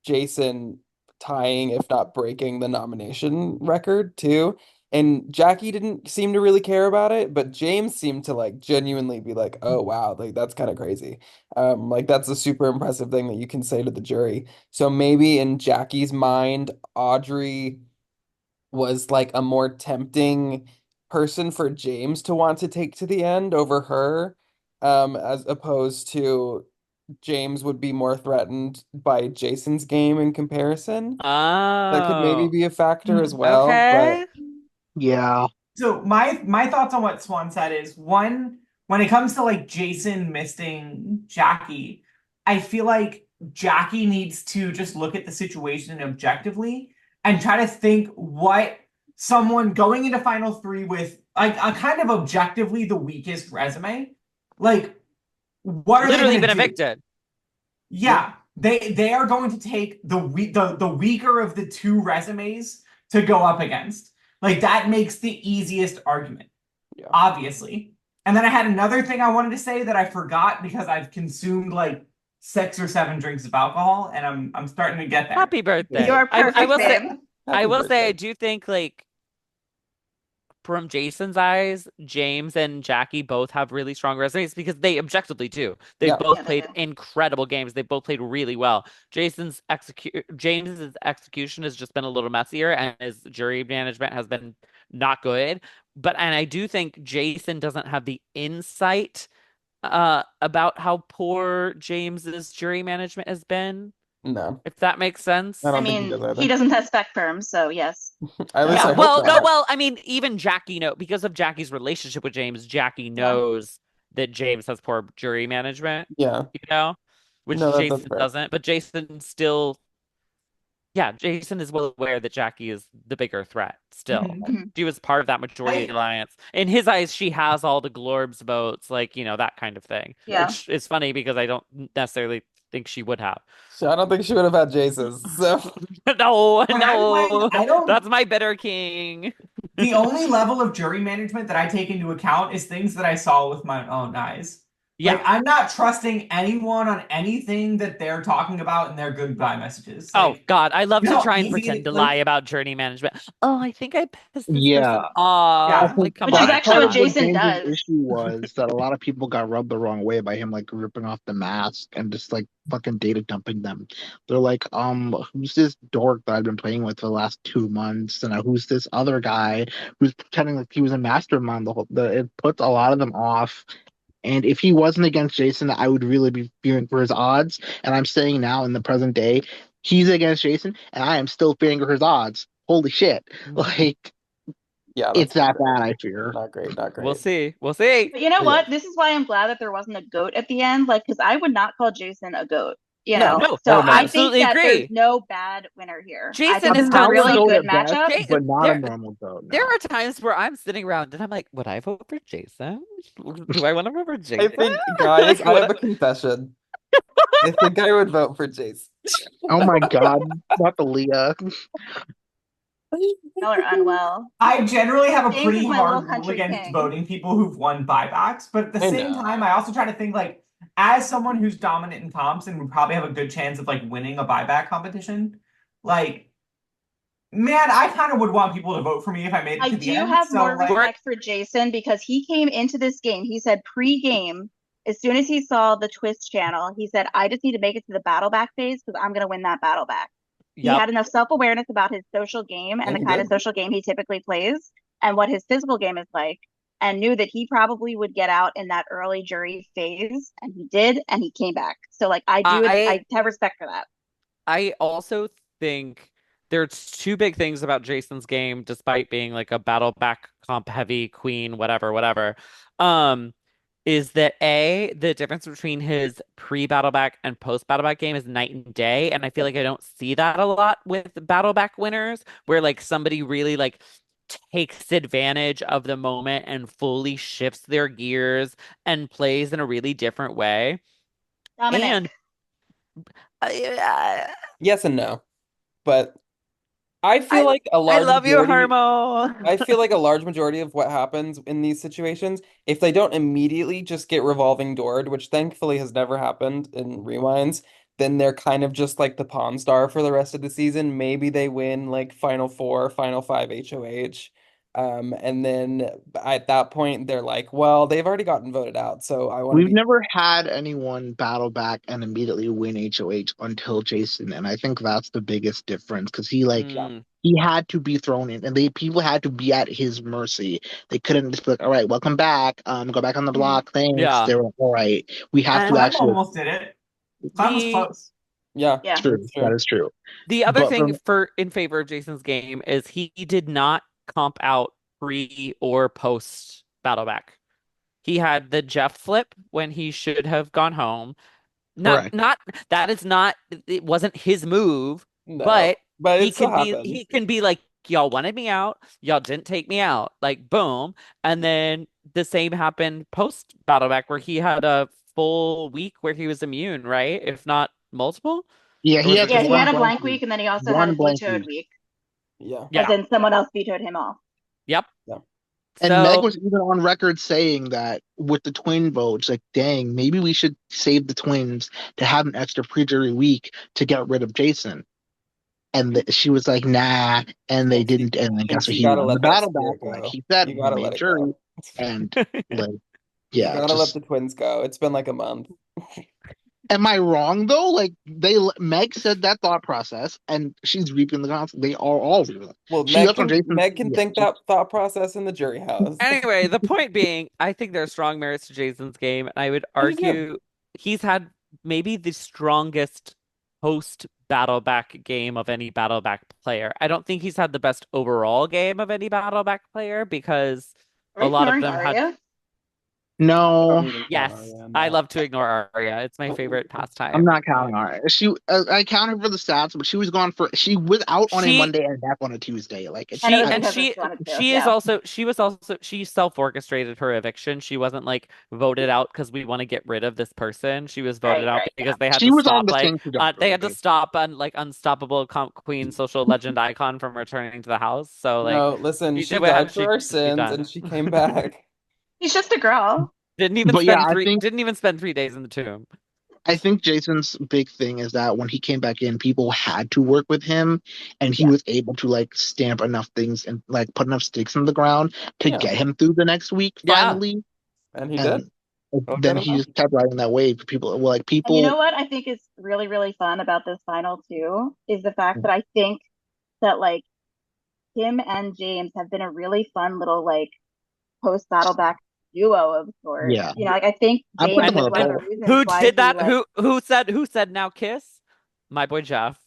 Jason tying, if not breaking, the nomination record too. And Jackie didn't seem to really care about it, but James seemed to like genuinely be like, "Oh wow, like that's kind of crazy." Like that's a super impressive thing that you can say to the jury. So maybe in Jackie's mind, Audrey was like a more tempting person for James to want to take to the end over her, as opposed to James would be more threatened by Jason's game in comparison. That could maybe Oh, be a factor as well, but okay. Yeah. So my thoughts on what Swan said is one, when it comes to like Jason misting Jackie, I feel like Jackie needs to just look at the situation objectively and try to think what someone going into final three with like a kind of objectively the weakest resume, like what are they Literally gonna been do? evicted. Yeah, they are going to take the weaker of the two resumes to go up against. Like that makes the easiest argument, yeah. obviously. And then I had another thing I wanted to say that I forgot because I've consumed like 6 or 7 drinks of alcohol, and I'm starting to get there. Happy birthday. You're I perfect, will say, babe. I Happy will say, I birthday. do think like from Jason's eyes, James and Jackie both have really strong resumes because they objectively do. They've Yeah. both Yeah, they played do. incredible games. They both played really well. James's execution has just been a little messier, and his jury management has been not good. And I do think Jason doesn't have the insight about how poor James's jury management has been, No, if that makes I sense. I don't think he does mean, he either. doesn't have spec perms, so yes, At least duh. Yeah, I hope well, no, not. well, I mean, even Jackie because of Jackie's relationship with James, Jackie Yeah. knows that James has poor jury management, Yeah. you know, which No, that's Jason fair. doesn't. But Jason still, yeah, Jason is well aware that Jackie is the bigger threat still. Mhm. Mhm. She was part of that majority I alliance. In his eyes, she has all the Glorbs votes, like, that kind of thing, Yeah. which is funny because I don't necessarily think she would have. So I don't think she would have had Jace's. So No, when I'm playing, no, I don't. that's my bitter king. The only level of jury management that I take into account is things that I saw with my own eyes. Like, Yeah. I'm not trusting anyone on anything that they're talking about in their goodbye messages. Oh Like, God, I love you to know how try and easy it pretend is. to lie Like, about journey management. Oh, I think I pissed this person Yeah. yeah. I off. think Like, come Which is on, that's actually part what of chat. what Jason James's does. issue was that a lot of people got rubbed the wrong way by him like ripping off the mask and just like fucking data dumping them. They're like, who's this dork that I've been playing with for the last 2 months? And who's this other guy who's pretending like he was a mastermind it puts a lot of them off. And if he wasn't against Jason, I would really be fearing for his odds. And I'm saying now in the present day, he's against Jason, and I am still fearing for his odds. Holy shit. Like, yeah, it's that's not that great. bad, I fear. Not great. Not We'll great. see. We'll see. But you know Yeah. what? This is why I'm glad that there wasn't a goat at the end. Like, because I would not call Jason a goat, you No, know? No, I So would I not. think absolutely that there's agree. no bad winner here. I Jason think A this has is a done power some. really goat good at best, matchup. but not a There, normal goat, there no. are times where I'm sitting around and I'm like, would I vote for Jason? Do I want to vote for I Jason? think, guys, Like, I what? have a confession. I think I would vote for Jace. Oh my God, not the Leah. Y'all are unwell. I generally have a James pretty is my little hard rule country against king. voting people who've won buybacks, but at the I same time, I know. also try to think like, as someone who's dominant in comps and would probably have a good chance of like winning a buyback competition, like, man, I kind of would want people to vote for me if I made it I to the do end. have So more like, We're respect for Jason because he came into this game. He said pre-game, as soon as he saw the twist channel, he said, I just need to make it to the battle back phase because I'm going to win that battle back. He Yep. had enough self-awareness about his social game and And the he kind of did. social game he typically plays and what his physical game is like, and knew that he probably would get out in that early jury phase. And he did, and he came back. So like I I have respect for that. I also think there's two big things about Jason's game, despite being like a battle back comp heavy queen, whatever, whatever. Um, is that the difference between his pre-battle back and post-battle back game is night and day. And I feel like I don't see that a lot with battle back winners, where like somebody really like takes advantage of the moment and fully shifts their gears and plays in a really different way. And Dominic. uh, Yes and no. But I feel I like a I large love you, majority, Harmo. I feel like a large majority of what happens in these situations, if they don't immediately just get revolving doored, which thankfully has never happened in rewinds, then they're kind of just like the Pawn Star for the rest of the season. Maybe they win like Final Four, Final Five HOH. And then at that point, they're like, well, they've already gotten voted out, so I want to We've be. never had anyone battle back and immediately win HOH until Jason, and I think that's the biggest difference because Mm, he had to be thrown in, and people had to be at his mercy. They couldn't just be like, "All right, welcome back. Go back on the block. Thanks." yeah. They were like, "All right, we have to And Clem actually." almost did it. Clem was the close. Yeah, Yeah. True, that's that true. is true. the other But thing from for in favor of Jason's game is he did not comp out pre or post Battleback. He had the Jeff flip when he should have gone home. correct, Not that is not it wasn't his move, No, but but it still he happens. can be like, y'all wanted me out, y'all didn't take me out, like boom. And then the same happened post Battleback where he had a full week where he was immune, right? If not multiple, yeah, or he was had it Yeah, just he had one a one? blank blank week, week and then he also had a one blank vetoed week. week, Yeah, as Yeah. in someone else vetoed him off. Yep. yeah. And Meg So was even on record saying that with the twin votes, like, dang, maybe we should save the twins to have an extra pre-jury week to get rid of Jason. And she was like, nah, and they And didn't. And then and guess what? she He gotta won the let that battle back. spirit Like go. he said, You he gotta let made it jury. go. And like, You yeah, gotta let just the twins go. It's been like a month. am I wrong though? Like Meg said that thought process, and she's reaping the consequences. They are all reaping. Well, She left on Jason. Meg can Yeah, think that thought process in the jury house. anyway, the point being, I think there are strong merits to Jason's game, and I would I do too. argue he's had maybe the strongest post Battleback game of any Battleback player. I don't think he's had the best overall game of any Battleback player because Are a we lot of ignoring them had. Arya? no, Don't ignore Yes, Ariana. I love to ignore Arya. It's my favorite I'm pastime. not counting on it. I counted for the stats, but she was gone for. She was out on a She Monday and back on a Tuesday. Like And it She was I don't. and because of she wanted to. she is Yeah. also she self-orchestrated her eviction. She wasn't like voted out because we want to get rid of this person. She was voted Right, out right, yeah. because they had She to was on stop the same they trajectory, had to basically. stop unstoppable queen social legend icon from returning to the house. So like No, listen, she she did what died had for she our to be sins done. and she came back. He's just a girl. But yeah, Didn't even spend 3 days in the tomb. I think Jason's big thing is that when he came back in, people had to work with him, and he Yeah. was able to like stamp enough things and like put enough stakes in the ground to Yeah, get him through the next week Yeah. finally. and he did. And Don't then get him he wrong. just kept riding that wave. People, well, like And you know people, what I think is really, really fun about this final two is the fact that I think that like him and James have been a really fun little like post battle back duo of sorts. yeah, You know, like I think I put James them is on And the one of and the poll. reasons who why did he that? like Who said now kiss? My boy Jeff.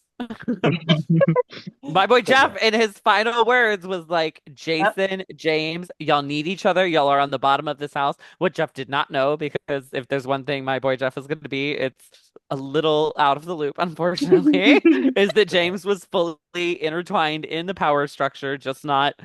My boy But Jeff, in his final words, was like, yep. Jason, James, y'all need each other. Y'all are on the bottom of this house. What Jeff did not know, because if there's one thing my boy Jeff is going to be, it's a little out of the loop, unfortunately, is that James was fully intertwined in the power structure, just not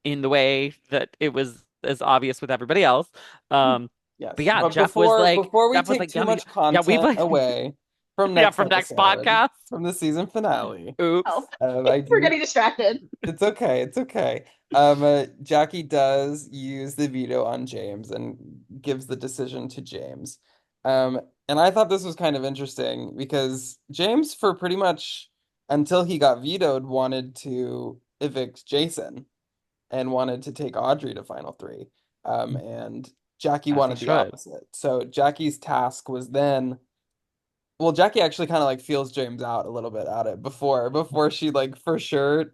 in the way that it was as obvious with everybody else. But yes, yeah, but before we take too yeah, much yeah, we've content like, away from yeah, next from next episode, podcast. from the season finale, Oops. Oh, I we're do. getting distracted. It's okay. It's okay. Jackie does use the veto on James and gives the decision to James. And I thought this was kind of interesting because James, for pretty much until he got vetoed, wanted to evict Jason and wanted to take Audrey to final three. And Jackie As he wanted the should. opposite. So Jackie's task was then, well, Jackie actually kind of like feels James out a little bit at it before she like for sure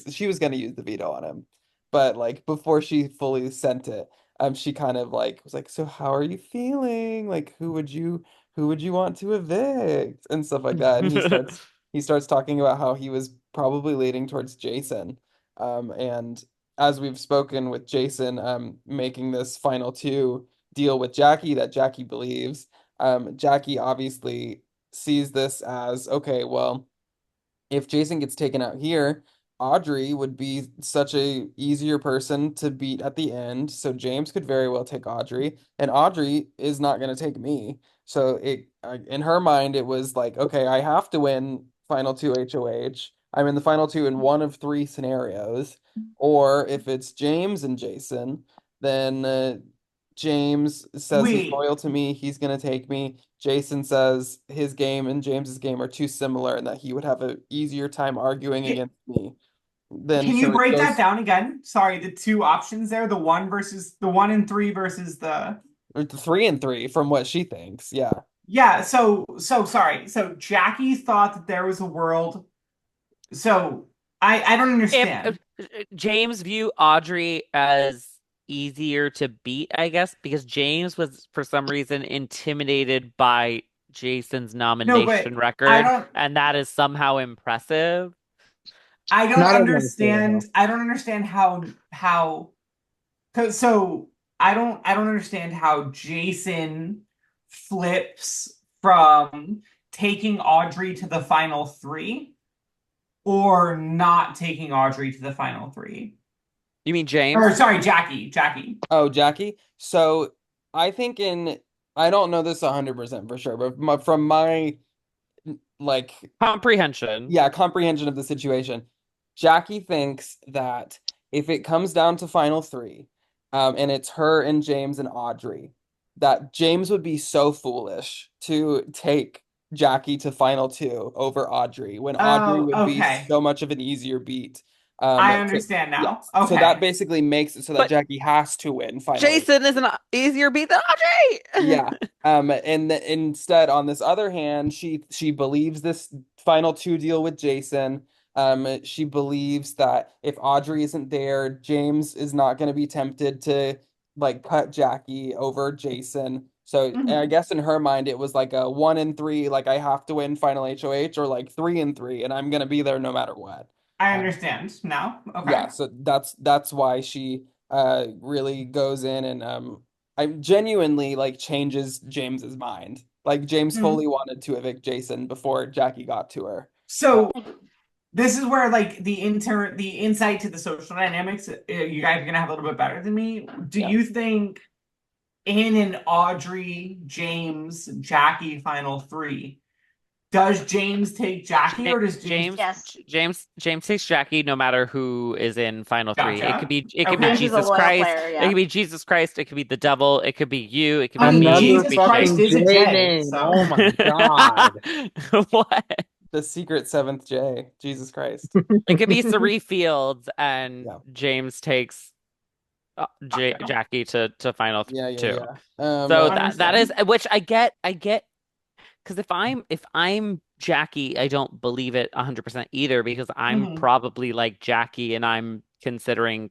she was gonna use the veto on him. But like before she fully sent it, she kind of like was like, so how are you feeling? Like who would you want to evict? And stuff like that. And he starts talking about how he was probably leaning towards Jason. And as we've spoken with Jason, making this final two deal with Jackie that Jackie believes. Jackie obviously sees this as okay, well, if Jason gets taken out here, Audrey would be such a easier person to beat at the end. So James could very well take Audrey, and Audrey is not going to take me. So in her mind, it was like, okay, I have to win final two HOH. I'm in the final two in one of three scenarios. Or if it's James and Jason, then James says he's Wait, loyal to me. He's going to take me. Jason says his game and James's game are too similar and that he would have an easier time arguing J against me. then Can you so it break that goes down again? Sorry, the two options there, the 1 and 3 versus the 3 and 3 from what she thinks. Yeah. Yeah, so sorry. So Jackie thought that there was a world. So I don't If understand. James view Audrey as easier to beat, I guess, because James was for some reason intimidated by Jason's No, but nomination I record, don't and that is somehow impressive. Not everyone's fair though. I don't understand how 'cause I don't understand how Jason flips from taking Audrey to the final three or not taking Audrey to the final three. You mean Or James? sorry, Jackie. Oh, Jackie. So I think I don't know this 100% for sure, but from my like Comprehension. yeah, comprehension of the situation. Jackie thinks that if it comes down to final three, and it's her and James and Audrey, that James would be so foolish to take Jackie to final two over Audrey when Audrey Oh, would be okay. so much of an easier beat. I So understand yeah, now. so that Okay. basically makes it so that But Jackie has to win finally. Jason is an easier beat than Audrey. Yeah. And instead, on this other hand, she believes this final two deal with Jason. She believes that if Audrey isn't there, James is not going to be tempted to like cut Jackie over Jason. So I Mhm. guess in her mind, it was like a 1 and 3, like I have to win final HOH, or like 3 and 3, and I'm going to be there no matter what. I Uh, understand now. Okay. yeah, so that's why she really goes in and I genuinely like changes James's mind. Like James fully Mhm. wanted to evict Jason before Jackie got to her. So this is where like the insight to the social dynamics, you guys are gonna have a little bit better than me. Do Yeah. you think in an Audrey, James, Jackie final three, does James take Jackie or does James? Yes. James takes Jackie no matter who is in final three. Gotcha. It could be Okay. James is a Jesus loyal Christ. player, It yeah. could be Jesus Christ. It could be the devil. It could be you. It could I be mean, me. It Another could Jesus be Christ fucking is a J J, name. Oh so my God. What? The secret seventh J, Jesus Christ. It could be Cerie Fields and Yeah. James takes gotcha. Jackie to final Yeah, yeah, two. yeah. So that Understood. is which I get because if I'm Jackie, I don't believe it 100% either because I'm Mhm. probably like Jackie and I'm considering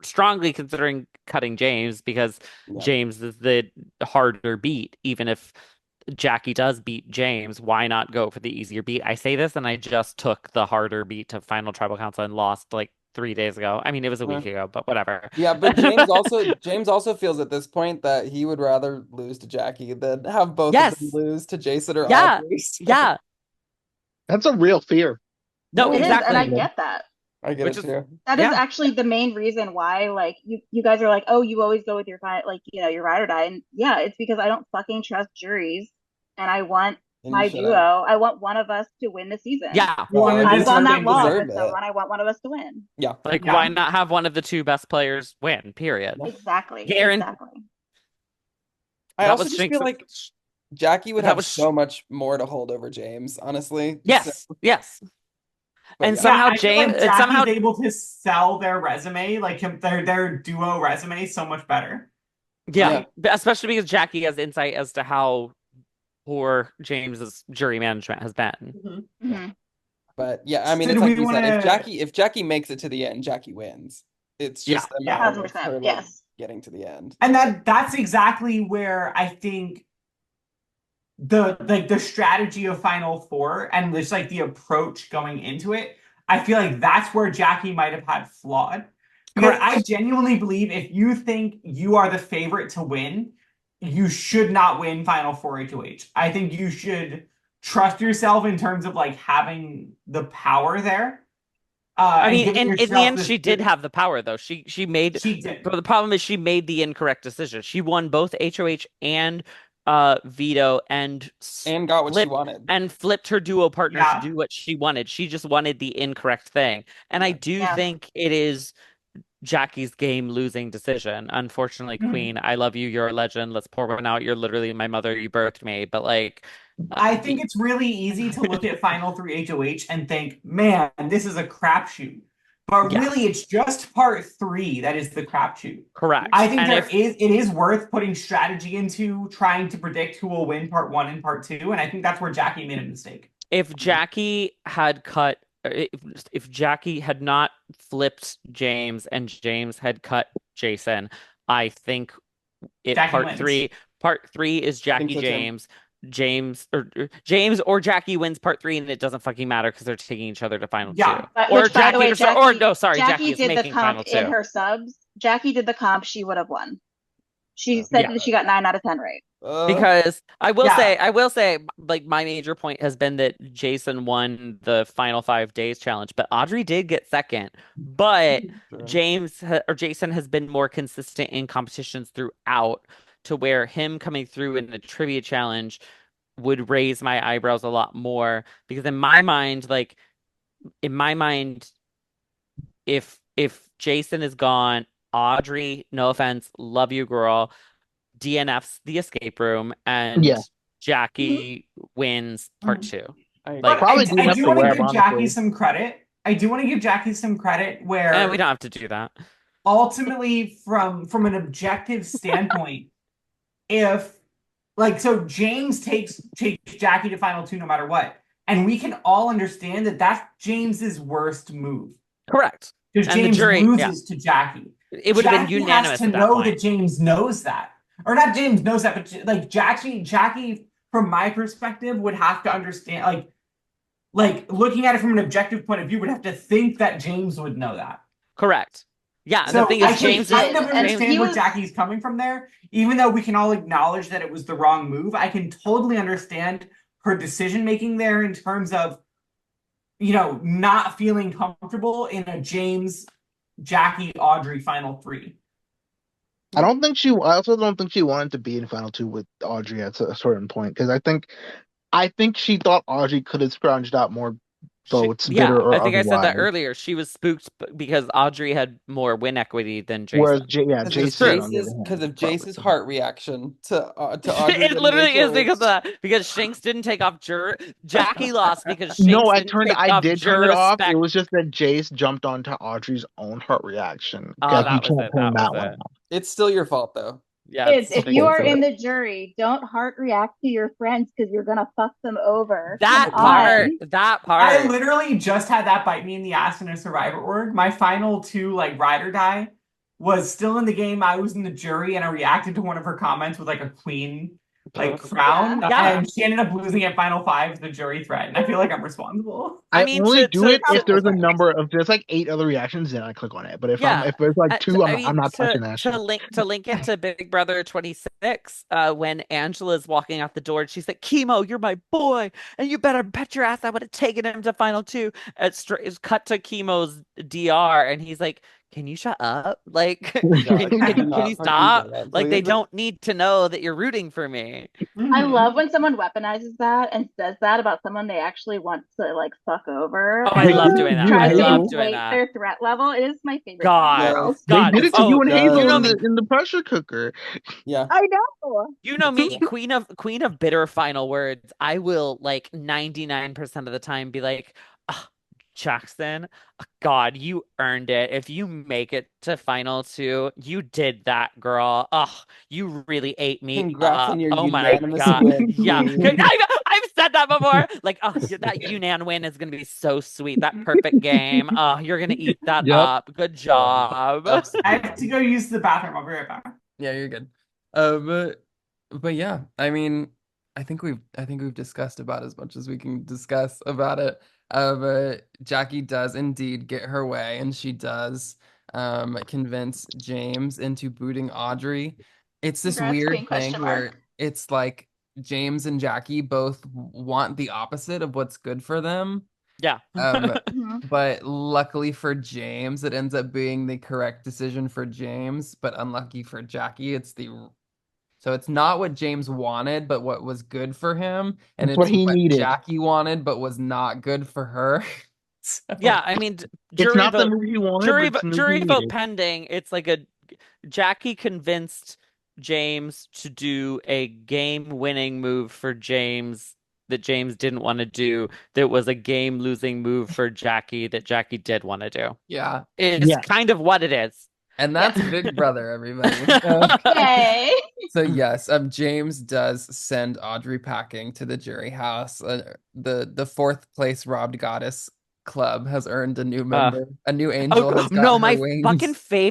strongly considering cutting James because Yeah. James is the harder beat. Even if Jackie does beat James, why not go for the easier beat? I say this and I just took the harder beat to Final Tribal Council and lost like 3 days ago. I mean, it was a Uh, week ago, but whatever. yeah, but James also feels at this point that he would rather lose to Jackie than have both of them Yes. lose to Jason or Yeah. Audrey. So Yeah. That's a real fear. No, yeah, It yeah, is, and I exactly. Understandable. get that. I get Which it is too. That is yeah. actually the main reason why, like, you guys are like, oh, you always go with your like, your ride or die. And yeah, it's because I don't fucking trust juries, and I want And you my should have. duo. I want one of us to win the season. Yeah. Yeah, One and of I've the gone two that they long individuals. with deserve it. someone. I want one of us to win. Yeah. Like, why Yeah. not have one of the two best players win? Period. Yeah. Exactly. Guaran Exactly. I that also was just feel Shinx. like Jackie would That have was so much more to hold over James, honestly. So, yes, yes. but And yeah. Yeah, somehow I feel James, like and somehow Jackie's able to sell their resume, like their duo resume, so much better. yeah, Yeah. Like, especially because Jackie has insight as to how poor James's jury management has been. mhm. Yeah. Hmm. But yeah, I mean So it's do like we you want said, to? if Jackie makes it to the end, Jackie wins. It's Yeah, just a Yeah, matter of 1,000%. her like Yes. getting to the end. and that's exactly where I think the strategy of Final Four and just like the approach going into it, I feel like that's where Jackie might have had flawed. Because I correct. genuinely believe if you think you are the favorite to win, you should not win Final Four HOH. I think you should trust yourself in terms of like having the power there, I and mean, giving and in the yourself end, she did have the power, though. She made, she did. but the problem is she made the incorrect decision. She won both HOH and veto And got what she wanted. and flipped her duo partner to Yeah. do what she wanted. She just wanted the incorrect thing. And I Yeah. do Yeah. think it is Jackie's game losing decision. Unfortunately, Mhm. Queen, I love you. You're a legend. Let's pour one out. You're literally my mother. You birthed me. But like, I think it's really easy to look at Final 3 HOH and think, man, this is a crapshoot. But yeah, really, it's just part 3 that is the crapshoot. I correct. think And if it is worth putting strategy into trying to predict who will win part 1 and part 2, and I think that's where Jackie made a mistake. if Jackie had cut, if Jackie had not flipped James and James had cut Jason, I think it Jackie wins. part three is I think Jackie so too. James or Jackie wins part 3 and it doesn't fucking matter because they're taking each other to final 2. Yeah. Or Which, by the Jackie way, or no, sorry, Jackie Jackie is did the making comp final in 2. her subs. Jackie did the comp. She would have won. She said Yeah. that she got 9 out of 10 right. Because Yeah. I will say, like my major point has been that Jason won the final 5 days challenge, but Audrey did get second. But Jason has been more consistent in competitions throughout, to where him coming through in the trivia challenge would raise my eyebrows a lot more. Because in my mind, if Jason is gone, Audrey, no offense, love you, girl, DNFs the escape room, and Yeah, Mhm. Jackie wins part Mhm. 2. I But Like, agree. probably I DNF do the want to web, give Jackie honestly. some credit. I do want to give Jackie some credit and we where don't have to do that. ultimately from an objective standpoint, if like so James takes Jackie to final 2 no matter what. And we can all understand that that's James's worst move. Correct. Because And the James jury, yeah, loses to Jackie. it would have been Jackie has unanimous to at that know point. that James knows that. Or not James knows that, but like Jackie, from my perspective, would have to understand like looking at it from an objective point of view, would have to think that James would know that. Yeah. And the So thing I is, She can James is kind did, of and James. understand he where was. Jackie's coming from there, even though we can all acknowledge that it was the wrong move. I can totally understand her decision making there in terms of, not feeling comfortable in a James, Jackie, Audrey final 3. I also don't think she wanted to be in Final Two with Audrey at a certain point because I think she thought Audrey could have scrounged out more votes, bitter Yeah, I or think I said that otherwise. earlier. She was spooked because Audrey had more win equity than Whereas, Jason. Because Jason, on the other Of hand, probably. Jace's heart reaction to Audrey It getting literally is because of HOH. that. Because Shanks didn't take off Jackie lost because No, Shanks didn't take I off did turn it off. It respect. was just that Jace jumped onto Audrey's own heart reaction. Oh, Like you that was can't it. turn That was that one it. off. It's still your fault though. Yeah, Kids, it's if Of you course are it in is. the jury, don't heart react to your friends because you're gonna fuck them over. Come that part. on. That I part. literally just had that bite me in the ass in a Survivor org. My final 2, like ride or die, was still in the game. I was in the jury and I reacted to one of her comments with like a queen Yeah. crown, Yeah. and she ended up losing at final 5 the jury threat, and I feel like I'm responsible. I I mean, only do it if there's a Okay. number of there's like 8 other reactions, then I click on it. But yeah. if there's like two, I I'm mean, not touching that shit. to link it to Big Brother 26, when Angela's walking out the door, she's like, "Chemo, you're my boy, and you better bet your ass I would have taken him to final 2." It's cut to Chemo's DR, and he's like, "Can you shut up? Like, God, can you can you not fucking stop? do that, Like, they please? don't need to know that you're rooting for me." I love Mhm. when someone weaponizes that and says that about someone they actually want to like fuck over Oh, I They and did love it doing to that. you and I tries to love Hazel. doing inflate that. their threat level. It is my favorite thing in the God, world. Yes, They God. did it to you Oh, and does. you Hazel know in me. the pressure cooker. Yeah, I know. You know me, yeah. queen of bitter final words. I will like 99% of the time be like, "Ugh, Jackson, God, you earned it. If you make it to final 2, you did that, girl. Ugh, you really ate me Congrats on up. your Oh my unanimous God. win, Yeah. Queen. I've said that before. Like, oh, that Yunnan win is gonna be so sweet. That perfect game. Oh, you're gonna eat that Yep. up. Good job. I Absolutely. have to go use the bathroom. I'll be right back. Yeah, you're good. But yeah, I mean, I think we've discussed about as much as we can discuss about it. Jackie does indeed get her way, and she does convince James into booting Audrey. It's this Congrats, weird Queen thing question mark. where it's like James and Jackie both want the opposite of what's good for them. Yeah. Um, Mhm. but luckily for James, it ends up being the correct decision for James, but unlucky for Jackie, so it's not what James wanted, but what was good for him, and That's what it's he what needed. Jackie wanted, but was not good for her. So, Yeah, I mean, It's jury not the vote, movie he wanted, but it's the movie jury he vote needed. pending. It's like a Jackie convinced James to do a game-winning move for James that James didn't want to do. That was a game-losing move for Jackie that Jackie did want to do. yeah. It's Yes. kind of what it is. And Yep. that's Big Brother, everybody. Yay. So yes, James does send Audrey packing to the jury house. The fourth place robbed goddess club has earned a new Uh, member. A new angel oh has got no, her wings.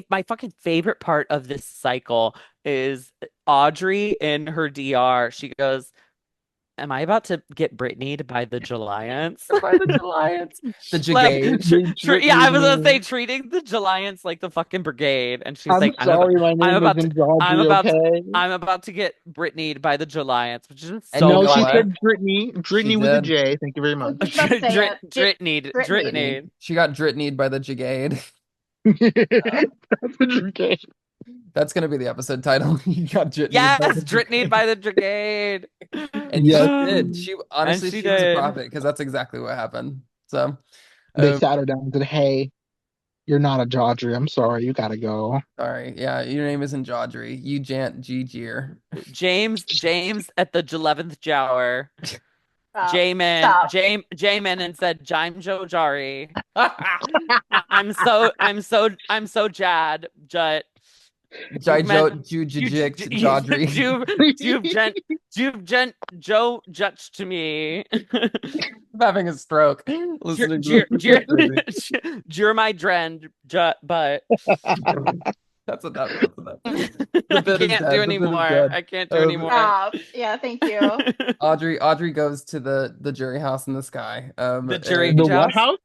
my fucking favorite part of this cycle is Audrey in her DR. She goes, "Am I about to get Britneyed by the Giants?" By the Giants. The Like, Jagade. They yeah, I tricked was gonna say me. treating the Giants like the fucking brigade, and she's I'm like, sorry, my I'm name about to, isn't Audrey, okay? I'm about to get Britneyed by the Giants," which is And you so No, know she what? funny. said Brittany. She Brittany with a did. J. Thank you very I was much. just about to say Dritneyed, Brittany. Dritneyed. She got Dritneyed by the Jagade. That's a dream. That's gonna be the episode title. You got Dritneyed by Yes, the Dritneyed by Jagade. the brigade. And Yes, she did. She And honestly she she was a did. prophet because that's exactly what happened. So they um, sat her down and said, "Hey, you're not a Audrey. I'm sorry, you gotta go." sorry. Yeah, your name isn't Jawdry. You Jant G Jeer. James at the 11th Jower. Stop. Stop. Jamin and said, "Jime Joe Jari." I'm so Jad, Jut. You've Jijo meant Jujijict Jawdry. you've gent Joe Judge to me. I'm having a stroke listening to this. You're my drend, but That's enough. That's enough. The I bit is can't do dead. The bit is anymore. dead. I can't do anymore. Stop. Yeah, thank you. Audrey goes to the jury house in the sky. The jury The what joust. house?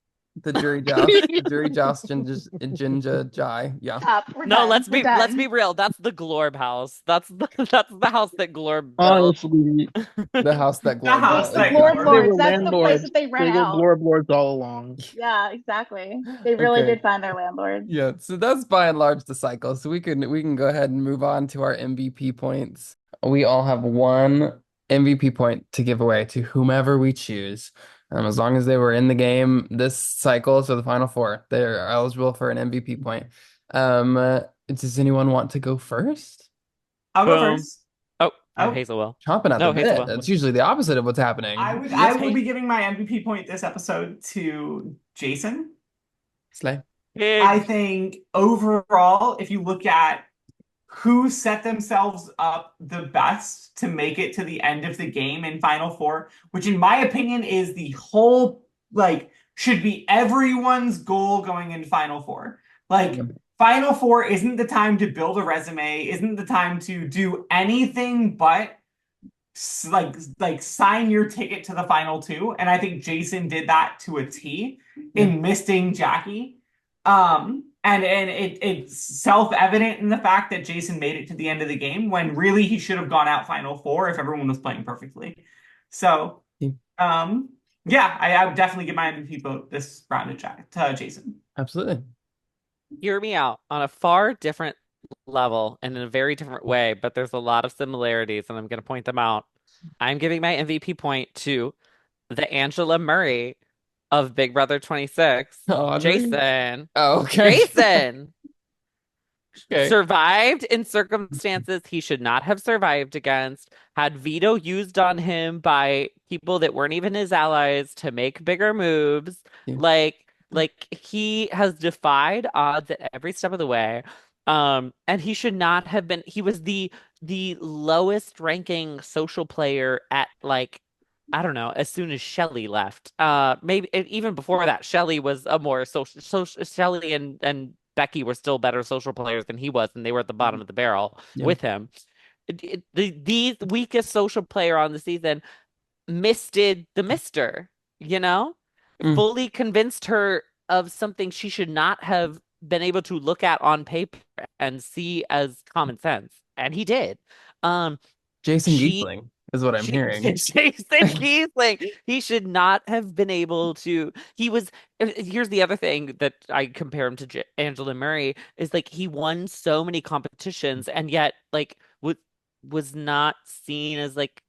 The jury joust. The jury joust Jinja Jai. Yeah. Stop. We're No, done. We're let's done. be real. That's the Glorb house. That's the house that Glorb built. Honestly, The house that The Glorb house The that built. Glorb Glorb they Lords. were That's the place landlords. that they rent They were out. Glorb lords all along. Yeah, exactly. They really Okay. did find their landlord. Yeah, so that's by and large the cycle. So we can go ahead and move on to our MVP points. We all have one MVP point to give away to whomever we choose. As long as they were in the game this cycle, so the final four, they're eligible for an MVP point. Does anyone want to go first? I'll go Boom. first. Oh, Oh, Hazel will. Chomping at the No, Hazel bit. will. That's usually the opposite of what's happening. I will be giving my MVP point this episode to Jason. Slay. I Pig. think overall, if you look at who set themselves up the best to make it to the end of the game in Final Four, which in my opinion is the whole, like, should be everyone's goal going into Final Four. Like, Yep. Final Four isn't the time to build a resume, isn't the time to do anything but like sign your ticket to the final two. And I think Jason did that to a T in misting Jackie. And it's self-evident in the fact that Jason made it to the end of the game when really he should have gone out final four if everyone was playing perfectly. So yeah, I would definitely give my MVP vote this round to Jason. Absolutely. Hear me out on a far different level and in a very different way, but there's a lot of similarities, and I'm going to point them out. I'm giving my MVP point to the Angela Murray of Big Brother 26, Audrey? Jason. Oh, okay. Jason Okay. survived in circumstances he should not have survived against, had veto used on him by people that weren't even his allies to make bigger moves. Yeah. Like he has defied odds at every step of the way. And he should not have been. He was the lowest ranking social player at, like, I don't know, as soon as Shelley left. Maybe even before that, Shelley was a more social. Shelley and Becky were still better social players than he was, and they were at the bottom of the barrel with him. The weakest social player on the season misted the mister, fully convinced her of something she should not have been able to look at on paper and see as common sense. And he did. Jason Giesling is what I'm hearing. Jason Giesling. He should not have been able to. Here's the other thing that I compare him to Angela Murray is, like, he won so many competitions and yet, like, was not seen as, like,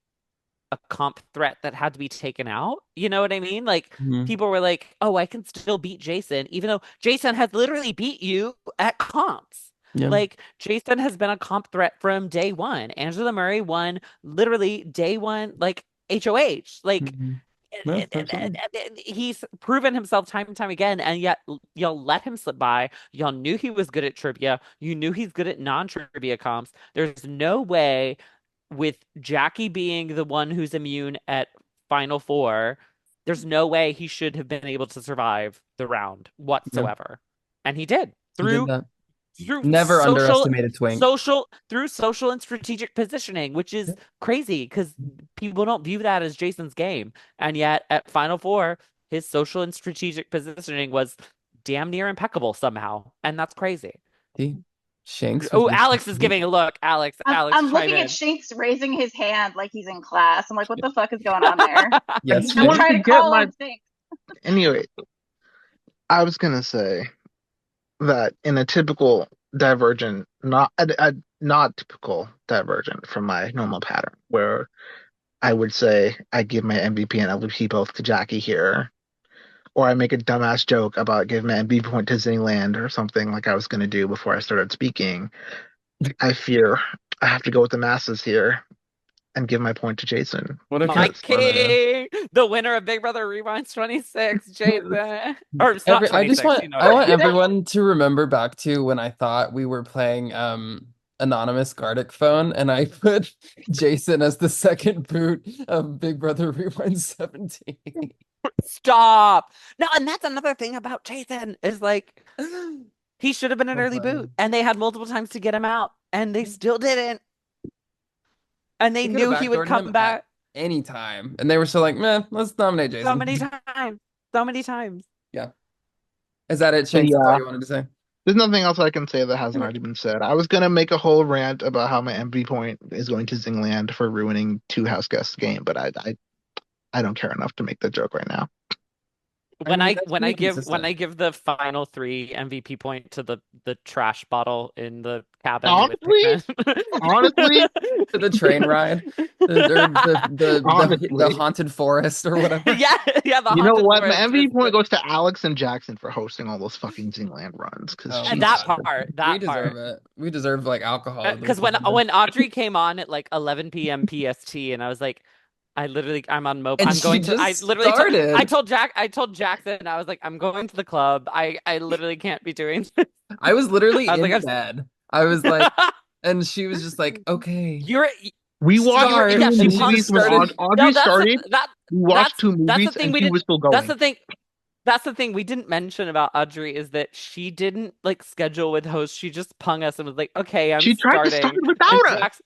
a comp threat that had to be taken out. You know what I mean? Like Mhm. people were like, "Oh, I can still beat Jason," even though Jason has literally beat you at comps. Yeah. Like Jason has been a comp threat from day one. Angela Murray won literally day one, like HOH. Like Mhm. Yeah, absolutely. he's proven himself time and time again, and yet y'all let him slip by. Y'all knew he was good at trivia. You knew he's good at non-trivia comps. There's no way with Jackie being the one who's immune at Final Four, there's no way he should have been able to survive the round Yeah, whatsoever. And he did he did through that. through Never social underestimated Twink. social through social and strategic positioning, which is Yeah. crazy because people don't view that as Jason's game. And yet at Final Four, his social and strategic positioning was damn near impeccable somehow. And that's crazy. See? Shanks with Oh, your Alex is giving a look. Alex, I'm chime looking at in. Shanks raising his hand like he's in class. I'm like, what the fuck is going on there? I Yes, just I'm Shanks. wanted trying to to get call my on Shanks. anyway. I was gonna say that in a typical divergent, not a not typical divergent from my normal pattern, where I would say I give my MVP and LVP both to Jackie here, or I make a dumbass joke about giving my MVP point to Zingland or something like I was gonna do before I started speaking. I fear I have to go with the masses here and give my point to Jason What a My because Capricorn. king, the winner of Big Brother Rewinds 26, Jason. Or it's not I just 26, want you know what I I want mean. everyone to remember back to when I thought we were playing anonymous Gardic phone and I put Jason as the second boot of Big Brother Rewind 17. Stop. No, and that's another thing about Jason is like he should have been an So early funny. boot, and they had multiple times to get him out, and they still didn't. And they They could have knew he would backdoored come him at back any time. And they were still like, meh, let's nominate so Jason. many times. So many times. Yeah. Is that it, but Shanks? That's all yeah, you wanted to say? there's nothing else I can say that hasn't Okay. already been said. I was gonna make a whole rant about how my MVP point is going to Zingland for ruining two house guests game, but I don't care enough to make that joke right now. I mean, that's When pretty I consistent. give the final three MVP point to the trash bottle in the cabin with Honestly, Pikmin. honestly, To the train ride, or the honestly, haunted forest or whatever. Yeah, yeah, the you know haunted what? My forest is MVP point goes to Alex and Jackson for hosting all those fucking Zingland runs because Oh and that Jesus. God. part, We that deserve part. it. We deserve like alcohol at Because least once a day. when Audrey came on at like 11 p.m. PST, and I was like, I'm on mobile. And I'm she going to. just started. I told Jackson, I was like, I'm going to the club. I literally can't be doing this. I was literally I was in like, bed. I was like, and she was just like, okay, you're We watched start. two yeah. She And she punked. movies just when started. No, Audrey started. We watched two that's the movies thing and we she didn't. was still That's going. the thing. That's the thing we didn't mention about Audrey is that she didn't like schedule with hosts. She just pung us and was like, "Okay, I'm She tried to start starting." And without us.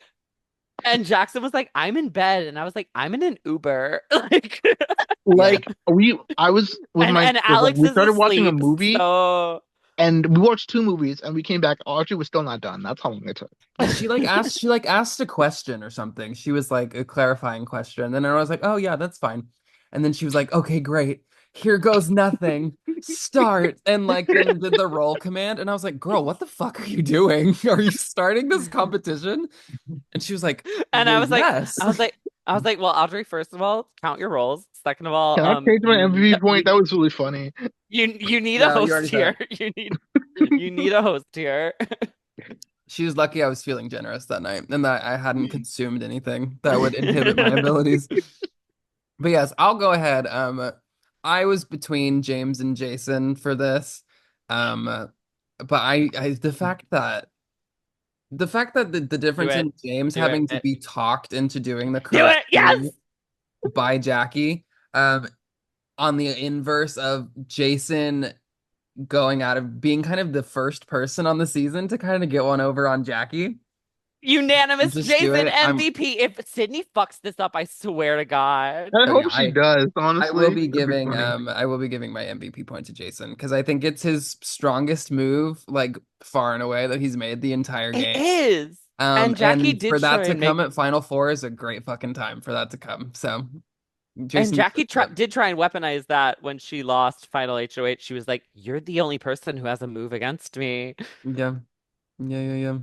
Jackson was like, "I'm in bed," and I was like, "I'm in an Uber." Like, Yeah. I was with and my girlfriend. Alex We is started watching a asleep. movie So and we watched two movies and we came back. Audrey was still not done. That's how long it took. She asked a question or something. She was like a clarifying question. And then I was like, oh yeah, that's fine. And then she was like, okay, great. Here goes nothing. Start. And like then did the roll command. And I was like, girl, what the fuck are you doing? Are you starting this competition? And she was like, and well, yes. I was like, well, Audrey, first of all, count your rolls. Second of all, Can I change my MVP point? That was really funny. you need a No, you host already said here. it. You need a host here. She was lucky I was feeling generous that night and that I hadn't consumed anything that would inhibit my abilities. But yes, I'll go ahead. I was between James and Jason for this. But the fact that the Do difference it. in James Do having to it. be talked into doing the Do correct it. Yes. thing by Jackie, um, on the inverse of Jason going out of being kind of the first person on the season to kind of get one over on Jackie. Unanimous Just do Jason it. MVP. If Sydney fucks this up, I swear to God. I Oh yeah, hope she does, I will honestly. be That'd be giving funny. I will be giving my MVP point to Jason because I think it's his strongest move, like far and away, that he's made the entire It game. is. And Jackie And for did that try to and come make at Final Four is a great fucking time for that to come. So and Jason Jackie deserves it. did try and weaponize that when she lost final HOH. She was like, "You're the only person who has a move against me." Yeah. Yeah, yeah, yeah.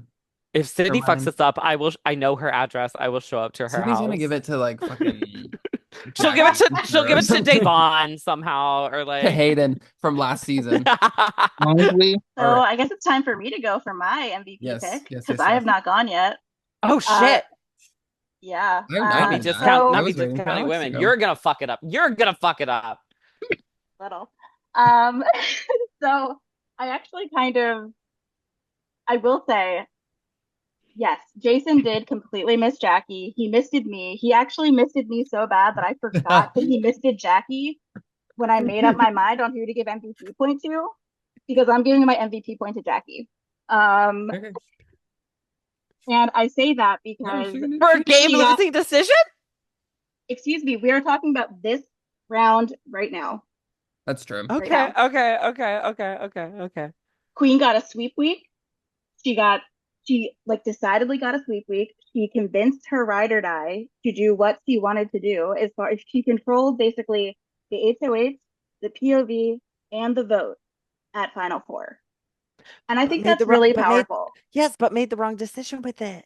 If Never Sydney fucks mind. this up, I will. I know her address. I will show up to her Sydney's gonna give house. it to like fucking She'll give it to Jackie. Davon somehow, or To like Hayden from last season. Honestly, So All right. I guess it's time for me to go for my MVP Yes, pick yes, because yes, I yes. have not gone yet. Oh Uh, shit. yeah. I knew that. So I Not be was waiting for discounting Alex to women. go. You're gonna fuck it up. You're gonna fuck it up. little. Um, so I actually I will say, yes, Jason did completely miss Jackie. He misted me. He actually misted me so bad that I forgot that he misted Jackie when I made up my mind on who to give MVP point to, because I'm giving my MVP point to Jackie. Um, Okay. and I say that No, because For a game she got, losing decision? excuse me, we are talking about this round right now. That's true. Right Okay, now. okay. Queen got a sweep week. She like decidedly got a sweep week. She convinced her ride or die to do what she wanted to do. As far as she controlled basically the HOH, the POV, and the vote at Final Four. And I But think made that's the wrong, really but made powerful. yes, but made the wrong decision with it.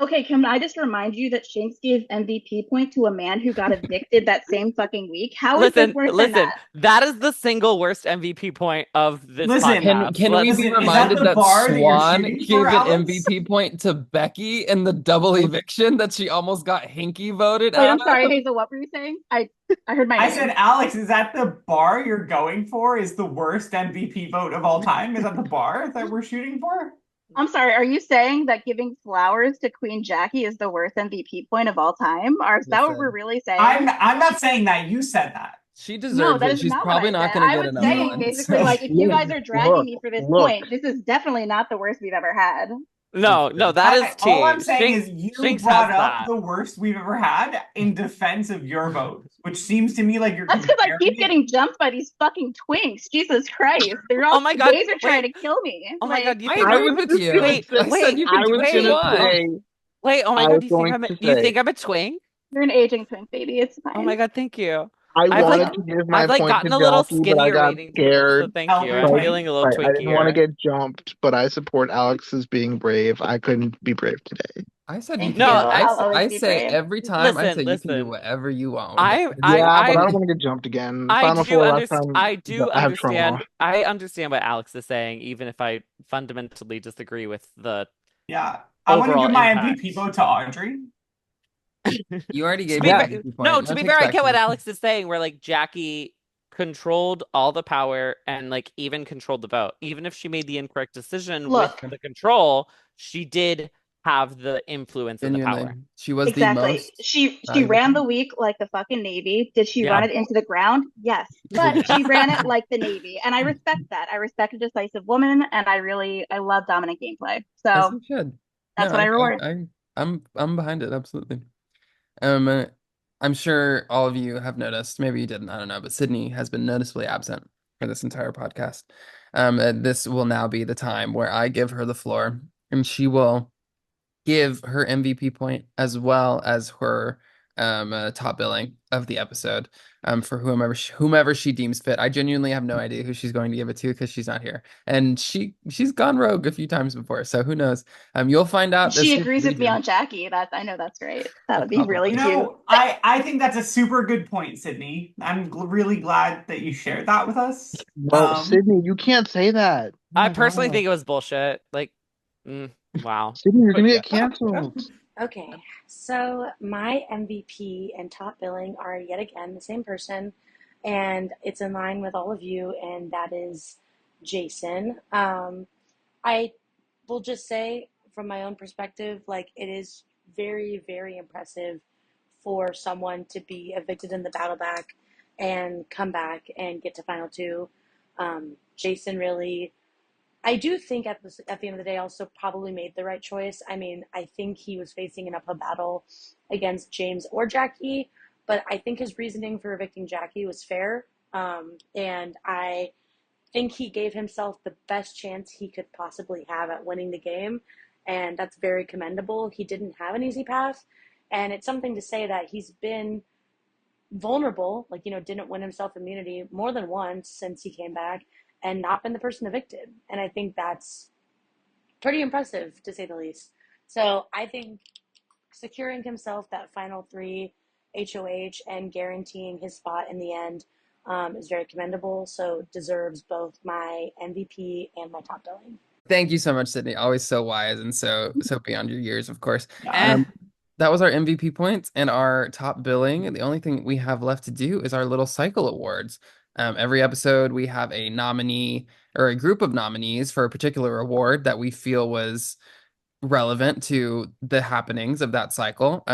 Okay, can I just remind you that Shanks gave MVP point to a man who got evicted that same fucking week? How is this worse than Listen, that? that is the single worst MVP point of this Listen, podcast. Can we be Listen, is that reminded the that bar that you're Swan shooting gave for, an Alex? MVP point to Becky in the double eviction that she almost got Hinky voted Wait, out I'm sorry, of? Hazel, what were you saying? I heard my I name. said, Alex, is that the bar you're going for? Is the worst MVP vote of all time? Is that the bar that we're shooting for? I'm sorry, are you saying that giving flowers to Queen Jackie is the worst MVP point of all time? Or is that what we're Listen, really saying? I'm not saying that. You said that. she No, deserves that it. is She's not what probably I not said. going to I get was another saying one. basically, So like, if you guys are dragging look, me for this look. point, this is definitely not the worst we've ever had. No, that is All I'm tea. saying is you Shinx has brought up that. the worst we've ever had in defense of your vote, which seems to me like you're That's because I comparing keep it. getting jumped by these fucking twinks. Jesus Christ. They're Oh all my God, are trying wait. to kill me. Oh my God, you I think I agreed was with just you. gonna wait, say, I said you I can was pick gonna Swan. say, oh my I God, was going to you say, think I'm a twink? You're an aging twink, baby. It's Oh fine. my God, thank you. I I've like wanted to give my I've like point to gotten a little Jackie, but I skinnier got waiting to so scared. thank you. Elder I'm Right, twink. feeling a little right. I didn't want to twinkier. get jumped, but I support Alex's being brave. I couldn't be brave today. I said you Thank can you. do. No, I'll always I be say brave. every time. I say you can do listen. whatever you want. I I Yeah, but I I don't want to get jumped again. I Final do Four last understand. time, I have trauma. I understand what Alex is saying, even if I fundamentally disagree with the Yeah. I want to overall give my impact. MVP vote to Audrey. You already To gave be your Yeah, fair, MVP no, point. to Now be takes fair, I back get to what you. Alex is saying, where like Jackie controlled all the power and like even controlled the vote. Even if she made the incorrect decision with Look, the control, she did have the influence and the Genuinely, power. she was the exactly. most She valuable ran the thing. week like the fucking Navy. Did she run Yeah. it into the ground? Yes. But she ran it like the Navy. And I respect that. I respect a decisive woman and I love dominant gameplay. As So you should. No, that's what I reward. I'm behind it absolutely. Um, I'm sure all of you have noticed. Maybe you didn't. I don't know. But Sydney has been noticeably absent for this entire podcast. This will now be the time where I give her the floor, and she will give her MVP point as well as her top billing of the episode for whomever she deems fit. I genuinely have no idea who she's going to give it to because she's not here, and she's gone rogue a few times before, so who knows? You'll find out as She soon as agrees we with me do. on Jackie. I know that's great. That would be really You Probably. cute. know, I think that's a super good point, Sydney. I'm really glad that you shared that with us. well, Sydney, you can't say that. Oh I my personally God, think it was bullshit. Like, wow. Sydney, you're But gonna yeah. get canceled. Okay, so my MVP and top billing are yet again the same person, and it's in line with all of you, and that is Jason. I will just say, from my own perspective, like it is very, very impressive for someone to be evicted in the battle back and come back and get to final two. Jason really I do think at the end of the day, also probably made the right choice. I mean, I think he was facing an uphill battle against James or Jackie, but I think his reasoning for evicting Jackie was fair. And I think he gave himself the best chance he could possibly have at winning the game. And that's very commendable. He didn't have an easy path. And it's something to say that he's been vulnerable, like, didn't win himself immunity more than once since he came back and not been the person evicted. And I think that's pretty impressive to say the least. So I think securing himself that final three HOH and guaranteeing his spot in the end is very commendable. So deserves both my MVP and my top billing. Thank you so much, Sydney. Always so wise and so beyond your years, of course. Yeah. That was our MVP points and our top billing. The only thing we have left to do is our little cycle awards. Every episode, we have a nominee or a group of nominees for a particular award that we feel was relevant to the happenings of that cycle.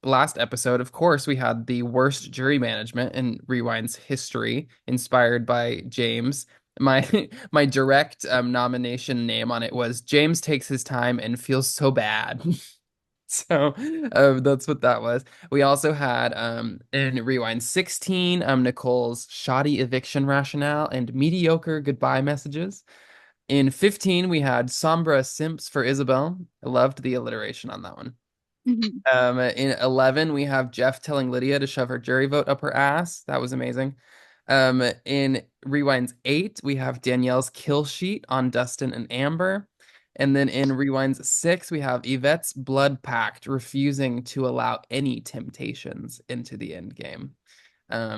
Last episode, of course, we had the worst jury management in Rewind's history, inspired by James. My my direct nomination name on it was James takes his time and feels so bad. So that's what that was. We also had in Rewind 16, Nicole's shoddy eviction rationale and mediocre goodbye messages. In 15, we had Sombra Simps for Isabel. I loved the alliteration on that one. In 11, we have Jeff telling Lydia to shove her jury vote up her ass. That was amazing. In Rewinds 8, we have Danielle's kill sheet on Dustin and Amber. And then in Rewinds 6, we have Yvette's blood pact refusing to allow any temptations into the end game.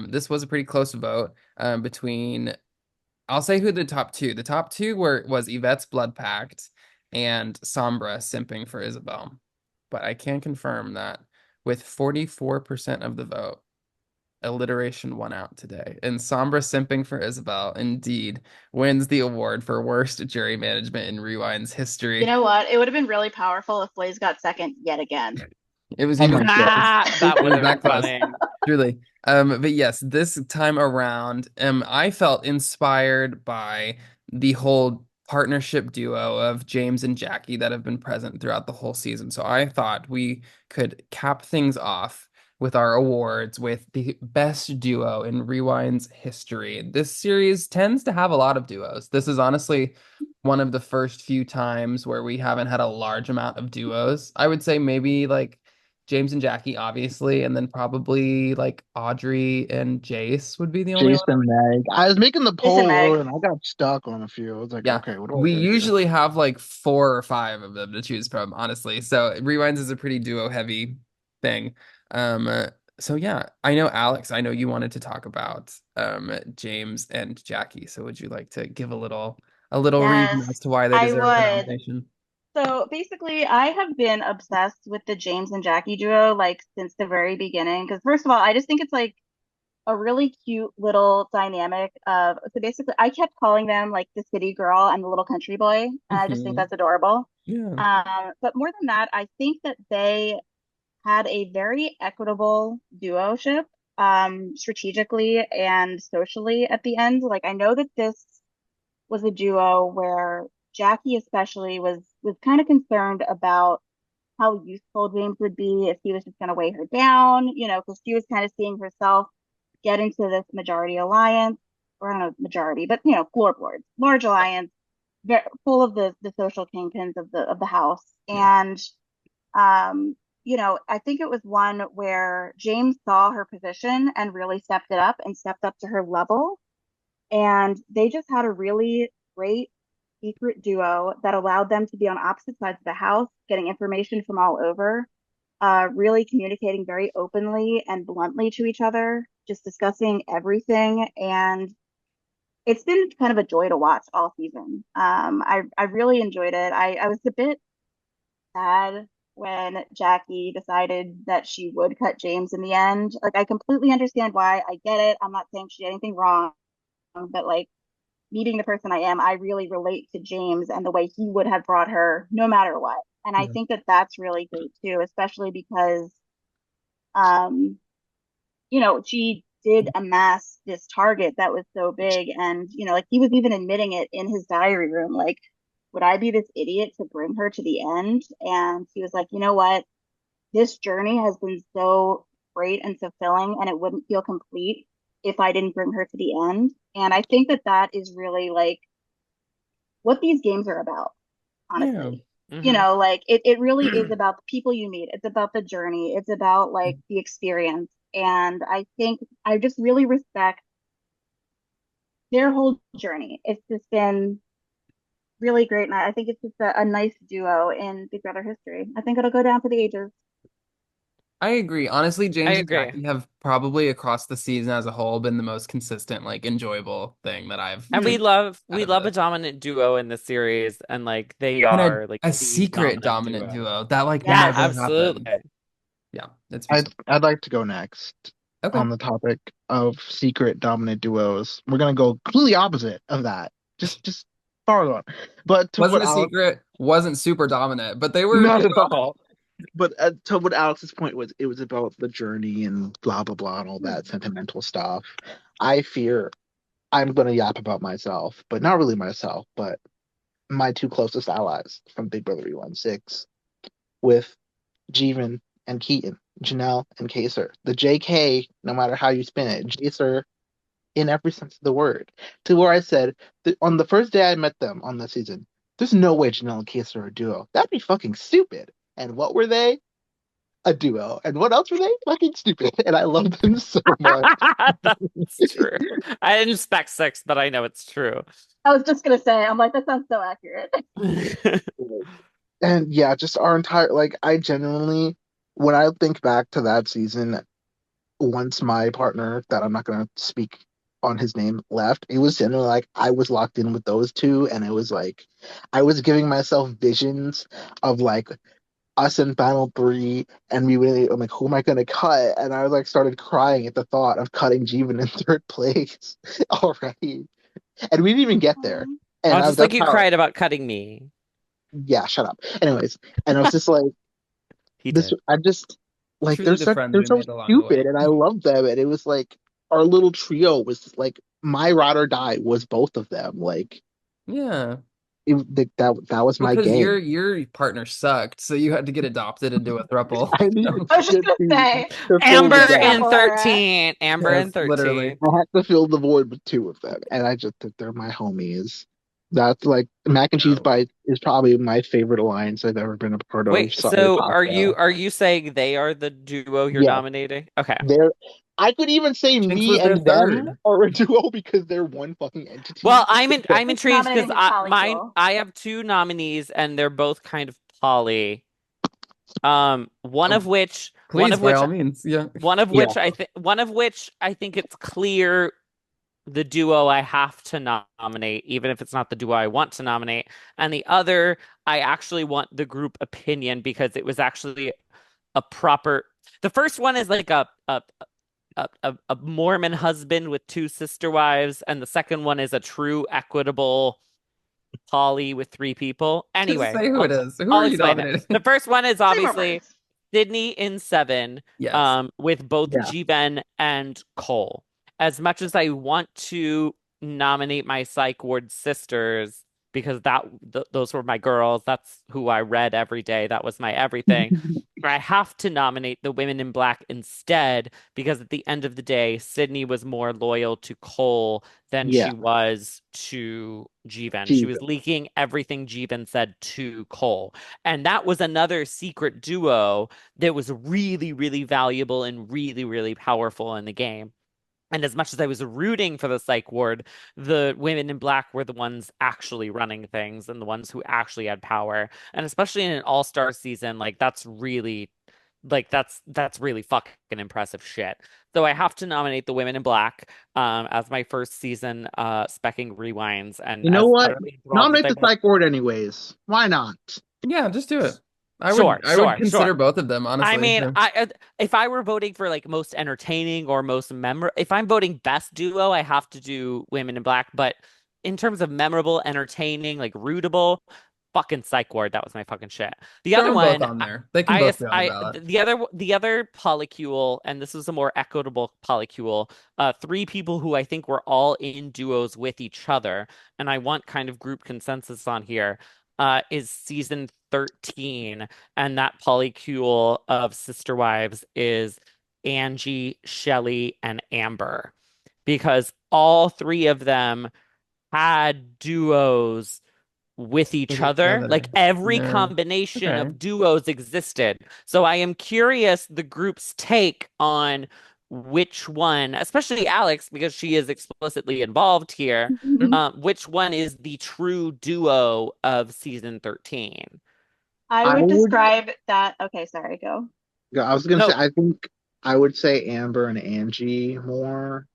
This was a pretty close vote between, I'll say who the top two. The top two was Yvette's blood pact and Sombra simping for Isabel. But I can confirm that with 44% of the vote, alliteration won out today. And Sombra simping for Isabel indeed wins the award for worst jury management in Rewind's history. You know what? It would have been really powerful if Blaze got second yet again. It was Oh even my close. God. That It would was have that been close. funny. Truly. But yes, this time around, I felt inspired by the whole partnership duo of James and Jackie that have been present throughout the whole season. So I thought we could cap things off with our awards with the best duo in Rewind's history. This series tends to have a lot of duos. This is honestly one of the first few times where we haven't had a large amount of duos. I would say maybe like James and Jackie, obviously, and then probably like Audrey and Jace would be the only one. Jason Meg. I was making the Jason poll Meg. earlier and I got stuck on a few. I was like, Yeah, okay, what do I we do here? usually have like 4 or 5 of them to choose from, honestly. So Rewinds is a pretty duo heavy thing. So yeah, I know Alex, I know you wanted to talk about James and Jackie. So would you like to give a little reason Yes, as to why they I deserve the would. nomination? So basically, I have been obsessed with the James and Jackie duo like since the very beginning. Because first of all, I just think it's like a really cute little dynamic of so basically I kept calling them like the city girl and the little country boy. And I just think Mhm. that's adorable. Yeah. But more than that, I think that they had a very equitable duoship, strategically and socially at the end. Like I know that this was a duo where Jackie especially was kind of concerned about how useful James would be if he was just going to weigh her down, because she was kind of seeing herself get into this majority alliance, or I don't know, majority, but floorboards, large alliance, full of the social kingpins of the house. Yeah. And I think it was one where James saw her position and really stepped it up and stepped up to her level. And they just had a really great secret duo that allowed them to be on opposite sides of the house, getting information from all over, really communicating very openly and bluntly to each other, just discussing everything. And it's been kind of a joy to watch all season. I really enjoyed it. I was a bit sad when Jackie decided that she would cut James in the end. Like, I completely understand why. I get it. I'm not saying she did anything wrong, but like meeting the person I am, I really relate to James and the way he would have brought her no matter what. And I Yeah. think that that's really great too, especially because, um, she did amass this target that was so big. And, like he was even admitting it in his diary room. Like, would I be this idiot to bring her to the end? And he was like, you know what? This journey has been so great and fulfilling, and it wouldn't feel complete if I didn't bring her to the end. And I think that that is really like what these games are about, Yeah. honestly. Mhm. Like it really is about the people you meet. It's about the journey. It's about like the experience. And I think I just really respect their whole journey. It's just been really great. And I think it's just a nice duo in Big Brother history. I think it'll go down for the ages. I agree. Honestly, I James and agree. Jackie have probably across the season as a whole been the most consistent, like enjoyable thing that I've And we taken love out we of love a this. dominant duo in the series, and like they And are like a the secret dominant dominant duo. duo that like Yeah, Yes. never happened. absolutely. Yeah, it's been so I'd like to go next okay. on the topic of secret dominant duos. We're gonna go completely opposite of that. Just far on. But to Wasn't what a Alex, secret, wasn't super dominant, but they were a not at duo. all. But to what Alex's point was, it was about the journey and blah blah blah and all that sentimental stuff. I fear I'm gonna yap about myself, but not really myself, but my two closest allies from Big Brother Rewind 6 with Jeevan and Keaton, Janelle and Kaser. The JK, no matter how you spin it, Jaser in every sense of the word. To where I said that on the first day I met them on the season, there's no way Janelle and Kaser are a duo. That'd be fucking stupid. And what were they? A duo. And what else were they? Fucking stupid. And I love them so much. That's true. I didn't expect six, but I know it's true. I was just gonna say, I'm like, that sounds so accurate. And yeah, just our entire like I genuinely when I think back to that season, once my partner that I'm not gonna speak on his name left, it was generally like I was locked in with those two, and it was like I was giving myself visions of like us in Final Three, and we really I'm like, who am I gonna cut? And I was like started crying at the thought of cutting Jeevan in third place already, and we didn't even get there. Um, And Oh, I, just like that's you how, cried about cutting me. yeah, shut up. Anyways, and I was just like. He This did. I just like Truly the friends they're we so made along the stupid way. and I love them and it was like our little trio was like my ride or die was both of them like Yeah. that was Well, my because game. your partner sucked, so you had to get adopted into a throuple. I needed So I was just to gonna say, to fill Amber the it's a gap. in couple, all right. 13. Amber in yes, literally. 13. I had to fill the void with two of them and I just they're my homies. That's like mac and cheese No. bites is probably my favorite alliance I've ever been a part of. Wait, Sorry, so Tasha. are you saying they are the duo you're Yeah, nominating? Okay. they're I could even say Jinx me was their and them third. are a duo because they're one fucking Well, entity. I'm Just intrigued because nominating his polycule. I have two nominees and they're both kind of poly. One Oh, of which please, by all means. Yeah. Yeah. one of which I think it's clear the duo I have to nominate, even if it's not the duo I want to nominate. And the other, I actually want the group opinion because it was actually a proper. The first one is like a Mormon husband with two sister wives, and the second one is a true equitable poly with three people. Just Anyway, say who it is. Who I'll are you explain it. nominating? The first one is Say more obviously words. Sydney in seven, Yes. with both Yeah. Jiven and Cole. As much as I want to nominate my psych ward sisters because those were my girls, that's who I read every day. That was my everything. I have to nominate the women in black instead because at the end of the day, Sydney was more loyal to Cole than Yeah. she was to Jeevan. She was Jesus. leaking everything Jeevan said to Cole. And that was another secret duo that was really, really valuable and really, really powerful in the game. And as much as I was rooting for the psych ward, the women in black were the ones actually running things and the ones who actually had power. And especially in an all-star season, like that's really fucking impressive shit. So I have to nominate the women in black as my first season specking rewinds and You know as what? utterly enthralled as Nominate I the was. psych ward anyways. Why not? Yeah, just do it. Sure, I would sure, consider sure. both of them, I honestly. mean, Yeah. if I were voting for like most entertaining or most memorable, if I'm voting best duo, I have to do Women in Black. But in terms of memorable, entertaining, like rootable, fucking Psych Ward, that was my fucking shit. The Throw other them both one, on there. They can both be on the ballot. the other polycule, and this is a more equitable polycule. Three people who I think were all in duos with each other, and I want kind of group consensus on here. Is season 13, and that polycule of sister wives is Angie, Shelley, and Amber, because all three of them had duos with With each each other. Like other. every Yeah. combination Okay. of duos existed. So I am curious the group's take on which one, especially Alex, because she is explicitly involved here, Mhm. which one is the true duo of season 13. I I would would describe that. Okay, sorry, go. I was gonna say No. I think I would say Amber and Angie more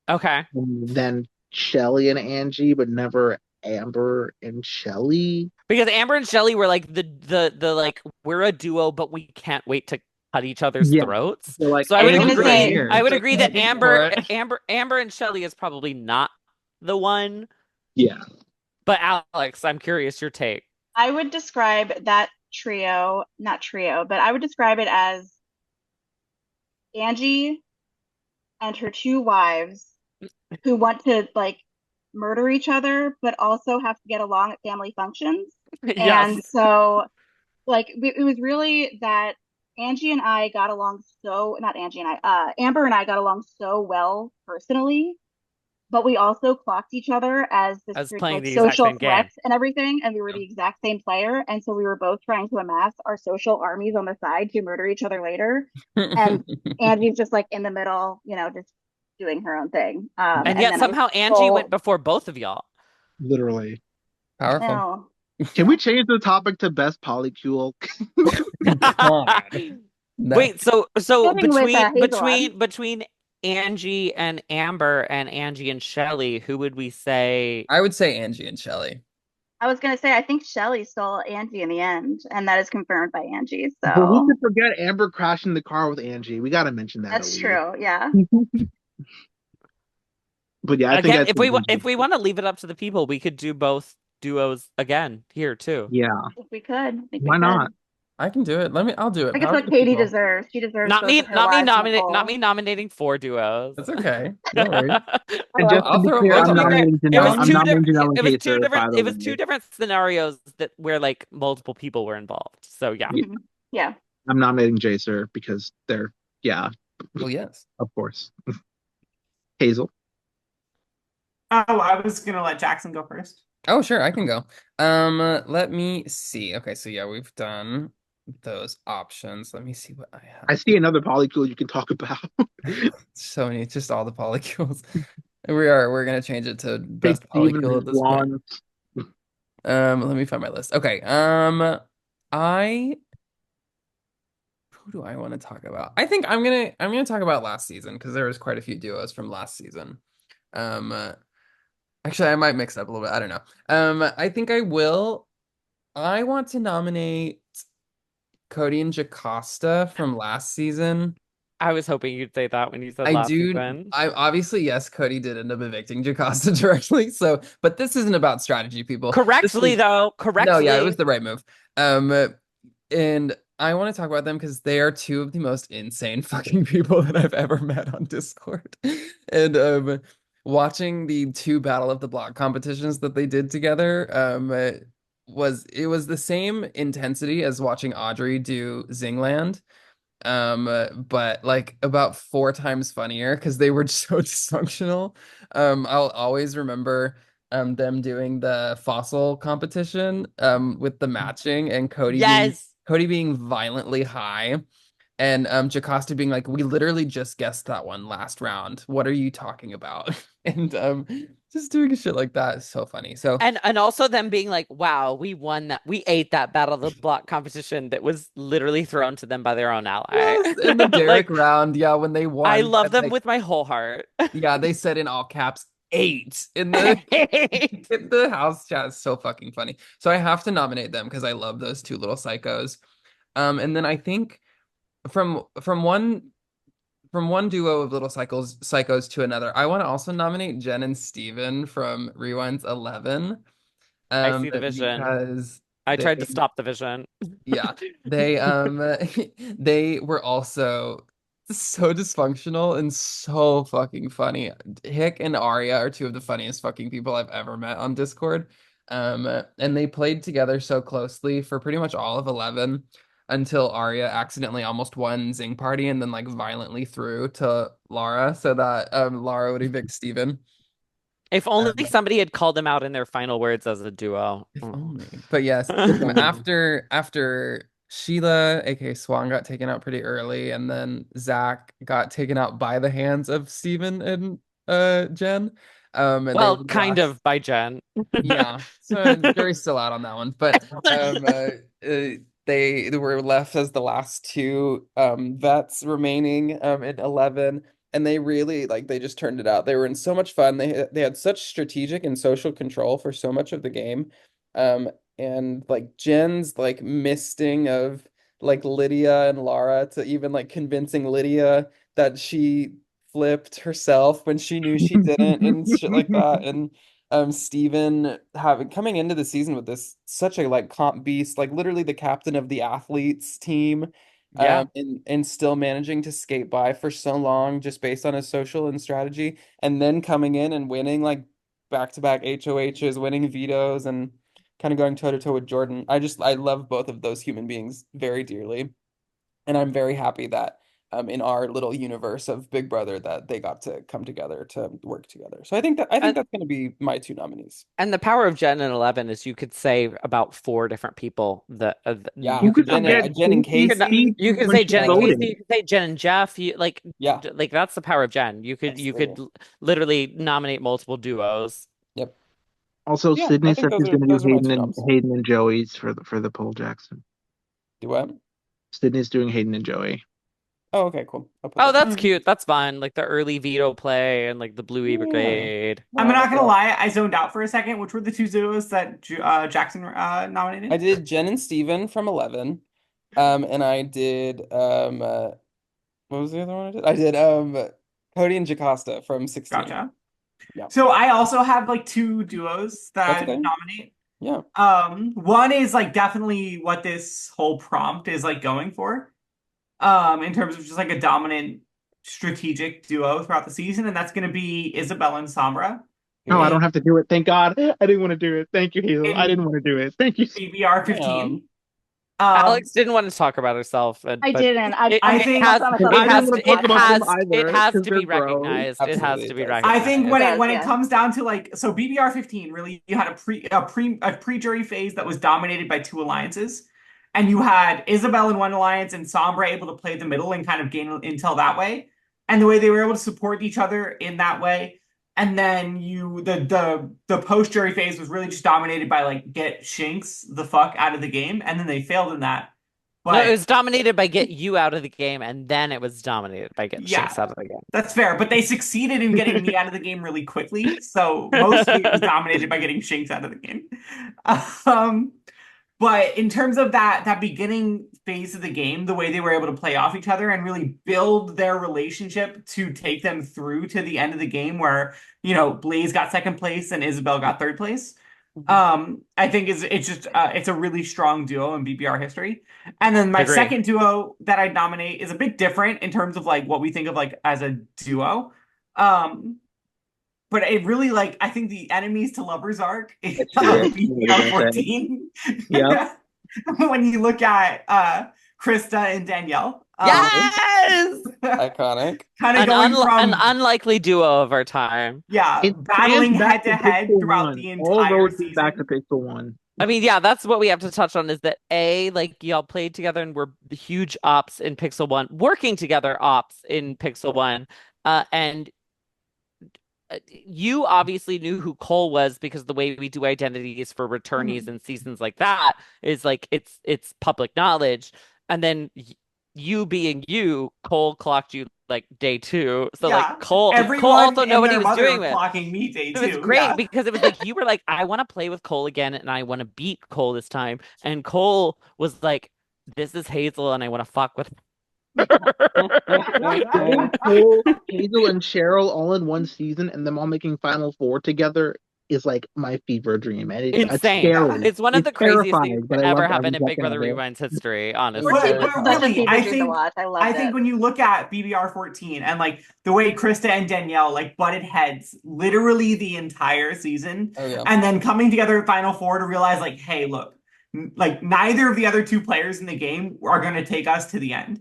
Okay. than Shelly and Angie, but never Amber and Shelly. Because Amber and Shelley were like the like we're a duo, but we can't wait to cut each other's Yeah. throats. So like So I I would was gonna Angie's right agree. say, I here. would Like, agree that begging for it. Amber and Shelley is probably not the one. Yeah. But Alex, I'm curious your take. I would describe that trio, not trio, but I would describe it as Angie and her two wives who want to like murder each other, but also have to get along at family functions. And Yes. so, like, it was really that Angie and I got along so, not Angie and Amber and I got along so well personally, but we also clocked each other as I this was playing like the exact social same threat game. and everything, and we were the exact same player, and so we were both trying to amass our social armies on the side to murder each other later. And Angie's just like in the middle, just doing her own thing. And And yet then I somehow Angie went stole. before both of y'all. Literally. Powerful. No, Can we change the topic to best polycule? God. No. Wait, so getting with between Hazel on. between Angie and Amber and Angie and Shelley, who would we say? I would say Angie and Shelley. I was gonna say I think Shelly stole Angie in the end, and that is confirmed by Angie. But who So could forget Amber crashing the car with Angie? We gotta mention that at that's least. true. Yeah. But yeah, I think Again, that's if we want to leave it up to the people, we could do both duos again here too. yeah. If we could, I think we Why not? could. I can do it. I'll do I it. think it's Power to what the Katie people. deserves. She deserves Not both me, of her wives in the not poll. me nominating four duos. That's okay. No worries. And just to I'll be throw clear, both To I'm of be fair, them. nominating it Janelle. was I'm two nominating different. Janelle and Kaser, by the It was two way. different scenarios that where like multiple people were involved. So yeah. Yeah, Yeah. I'm nominating Jaser because yeah, Well, yes. of course. Hazel. Oh, I was gonna let Jackson go first. Oh, sure, I can go. Let me see. Okay, so yeah, we've done those options. Let me see what I I have. see another polycule you can talk about. So many, just all the polycules. We're gonna change it to Take best Steven polycule and at this point. Juan. Let me find my list. Okay. I who do I want to talk about? I think I'm gonna talk about last season because there was quite a few duos from last season. Um, uh, Actually, I might mix it up a little bit. I don't know. I think I will. I want to nominate Cody and Jocasta from last season. I was hoping you'd say that when you said I last do. season. I obviously, yes, Cody did end up evicting Jocasta directly. So, but this isn't about strategy, people. This Correctly is though, no, yeah, it correctly. was the right move. And I want to talk about them because they are two of the most insane fucking people that I've ever met on Discord. And watching the two Battle of the Block competitions that they did together, it was the same intensity as watching Audrey do Zingland. But like about four times funnier because they were so dysfunctional. I'll always remember them doing the fossil competition with the matching and Yes. Cody being violently high and Jocasta being like, we literally just guessed that one last round. What are you talking about? And just doing shit like that is so funny. So And also them being like, wow, we won that. We ate that Battle of the Block competition that was literally thrown to them by their own ally. yes, in the Derek Like, round, yeah, when they I won, love them like, with my whole heart. yeah, they said in all caps 8 in the in the house chat. Is so fucking funny. So I have to nominate them because I love those two little psychos. And then I think from from one from one duo of little psychos to another, I want to also nominate Jen and Steven from Rewind's 11. I see the vision. Because I they tried to stop the vision. yeah, they they were also so dysfunctional and so fucking funny. Hick and Arya are two of the funniest fucking people I've ever met on Discord. And they played together so closely for pretty much all of 11 until Arya accidentally almost won Zing Party and then like violently threw to Lara so that Lara would evict Steven. If only Um, somebody had called them out in their final words as a duo. If only. But yes, after Sheila, aka Swan, got taken out pretty early, and then Zach got taken out by the hands of Steven and Jen. And they Well, were the kind last. of by Jen. Yeah. So jury's still out on that one. But they were left as the last two vets remaining in 11, and they really they just turned it out. They were in so much fun. They had such strategic and social control for so much of the game. Um and like Jen's misting of Lydia and Lara to even convincing Lydia that she flipped herself when she knew she didn't and shit like that. And Steven having coming into the season with this such a comp beast, literally the captain of the athletes team, Yeah. and still managing to skate by for so long just based on his social and strategy, and then coming in and winning back-to-back HOHs, winning vetoes, and kind of going toe-to-toe with Jordan. I love both of those human beings very dearly, and I'm very happy that in our little universe of Big Brother that they got to come together to work together. So I think And that's going to be my two nominees. and the power of Jen and 11 is you could say about four different people that Yeah, You could Jen forget and Jen and you could Casey. you could when say she's Jen and Casey, voting. you could say Jen and Jeff, Yeah, that's the power of Jen. You could absolutely. literally nominate multiple duos. Yep. Also, Yeah, I Sydney think said she's going to do those are my two noms. Hayden and Joey's for the poll, Jackson. Do what? Sydney's doing Hayden and Joey. Oh, okay, cool. I'll put Oh, that that's cute. That's fun. Like the early veto play and the Bluey in. Yeah. Brigade. I'm Yeah, not gonna yeah. lie, I zoned out for a second. Which were the two duos that Jackson nominated? I did Jen and Steven from 11. And I did what was the other one I did? I did Cody and Jocasta from 16. Gotcha. Yeah. So I also have two duos that That's I okay. nominate. Yeah. One is definitely what this whole prompt is going for. In terms of just a dominant strategic duo throughout the season, and that's gonna be Isabel and Sombra No, I don't in, have to do it. Thank God. I didn't want to do it. Thank you, Hazel. I didn't in want to do it. Thank you. BBR 15. Alex didn't want to talk about herself, I but didn't. it, I it think has talked about I myself. didn't want to talk about them it either has because to they're be bros. recognized. It has Absolutely, to it be does. I think recognized. when It it does, when yeah. it comes down to so BBR 15, really you had a pre-jury phase that was dominated by two alliances. And you had Isabel in one alliance and Sombra able to play the middle and kind of gain intel that way. And the way they were able to support each other in that way. And then the post-jury phase was really just dominated by get Shinx the fuck out of the game. And then they failed in that. No, it But was dominated by get you out of the game, and then it was dominated by get yeah, Shinx out of the game. that's fair. But they succeeded in getting me out of the game really quickly. So mostly it was dominated by getting Shinx out of the game. Um, But in terms of that beginning phase of the game, the way they were able to play off each other and really build their relationship to take them through to the end of the game where, Blaze got second place and Isabel got third place. I think it's a really strong duo in BBR history. And then my Agree. second duo that I'd nominate is a bit different in terms of what we think of as a duo. But it really I think the enemies to lovers arc is BBR 14. Yeah. When you look at Krista and Danielle. Yes! Iconic. Kind of going An from unlikely duo of our time. battling head to head throughout the All entire roads lead back to season. Pixel 1. I mean, yeah, that's what we have to touch on is that y'all played together and were huge ops in Pixel 1, working together ops in Pixel 1. And you obviously knew who Cole was because the way we do identities for returnees and seasons like that is it's public knowledge. And then you being you, Cole clocked you day 2. So Cole also knew what he was doing with. Clocking me day 2. It was great because it was you were I want to play with Cole again and I want to beat Cole this time. And Cole was like, this is Hazel and I want to fuck with Cole, Hazel, and Cheryl all in one season and them all making Final Four together is my fever dream. And it's insane. scary. It's one of the craziest terrifying, things but that I ever love happened in every Big Brother second of it. Rewind's history, honestly. But Such a really, fever I dream to think watch. I loved it. when you look at BBR 14 and the way Krista and Danielle butted heads literally the entire season, Oh yeah. and then coming together at Final Four to realize hey, look, neither of the other two players in the game are going to take us to the end.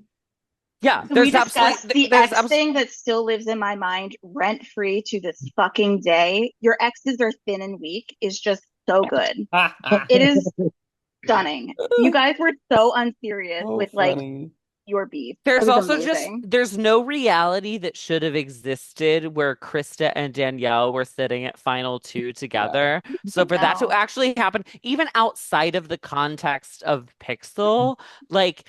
Yeah, So there's we discussed absolutely the X thing that still lives in my mind rent free to this fucking day. Your exes are thin and weak is just so good. It is stunning. You guys were so unserious So with funny. your beef. It There's was also just amazing. there's no reality that should have existed where Krista and Danielle were sitting at final two together. So for that to No. actually happen, even outside of the context of Pixel, like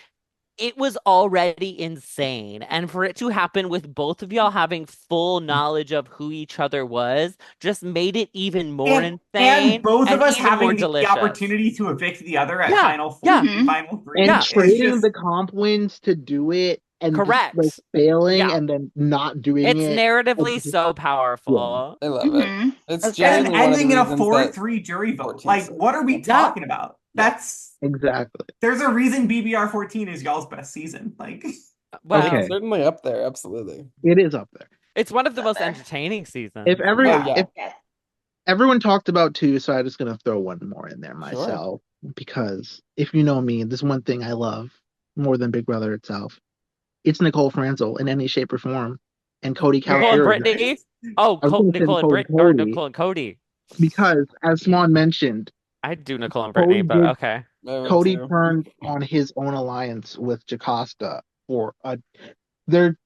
it was already insane. And for it to happen with both of y'all having full knowledge of who each other was just made it even more And insane both of and us even more having the delicious. opportunity to evict the other at Yeah, final 4 yeah. and final 3. And Yeah. It's trading just the comp wins to do it and just like Correct. failing Yeah. and then not doing It's it. narratively Just- so powerful. I love it. Mhm. It's That's and genuinely one of the ending in a reasons that 4-3 jury vote. 14 Like, so what are we beautiful. Yeah. talking about? That's Exactly. there's a reason BBR 14 is y'all's best season. Like, Well, Okay. It's certainly up there, absolutely. It is up there. it's one of the Up most there. entertaining seasons. If every Oh, yeah. if Yes. everyone talked about two, so I'm just gonna throw one more in there Sure. myself because if you know me, there's one thing I love more than Big Brother itself. It's Nicole Franzel in any shape or form, and Cody Nicole and Cowshirt. Brittany. Oh, I was gonna say Nicole and Nicole Britt and or Cody Nicole and Cody. because, as Swan mentioned, I'd do Nicole and Brittany, Cody but did. okay. I would Cody too. turned on his own alliance with Jocasta for a. Him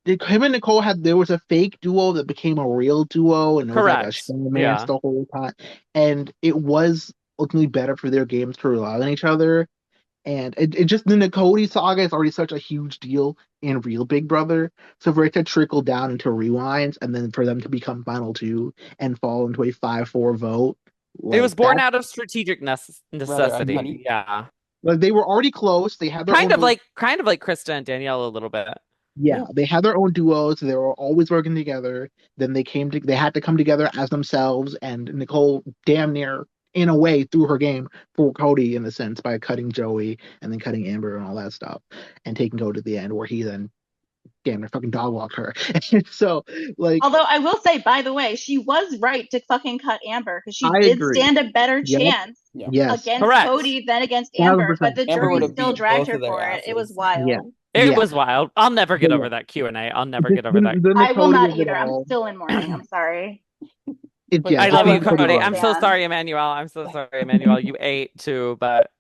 and Nicole there was a fake duo that became a real duo, and it was like a Correct. showmance Yeah. the whole time, and it was ultimately better for their games to rely on each other. And it just the Cody saga is already such a huge deal in real Big Brother, so for it to trickle down into rewinds and then for them to become final two and fall into a 5-4 vote, It was like born that, out of strategic Rather necessity. unfunny. Yeah. like they were already close. They had their Kind own of like Krista and Danielle a little bit. Yeah, they had their own duos. They were always working together. Then they had to come together as themselves. And Nicole damn near, in a way, threw her game for Cody in a sense by cutting Joey and then cutting Amber and all that stuff, and taking Cody to the end where he then damn near fucking dog walked her. So like, Although I will say, by the way, she was right to fucking cut Amber because she I did agree. stand a better Yep. chance Yeah. Yes. against Correct. Cody than against Amber, 100%. but the Amber would jury have still beat dragged both her of their for it. It was asses. wild. Yeah. It Yeah. was wild. I'll never get Yeah. over that Q&A. I'll never get over that. The I will Cody not of it either. I'm all. still in mourning. I'm sorry. I The love you, Cody Cody. part. I'm so Stan. sorry, Emmanuel. I'm so sorry, Emmanuel. You ate too, but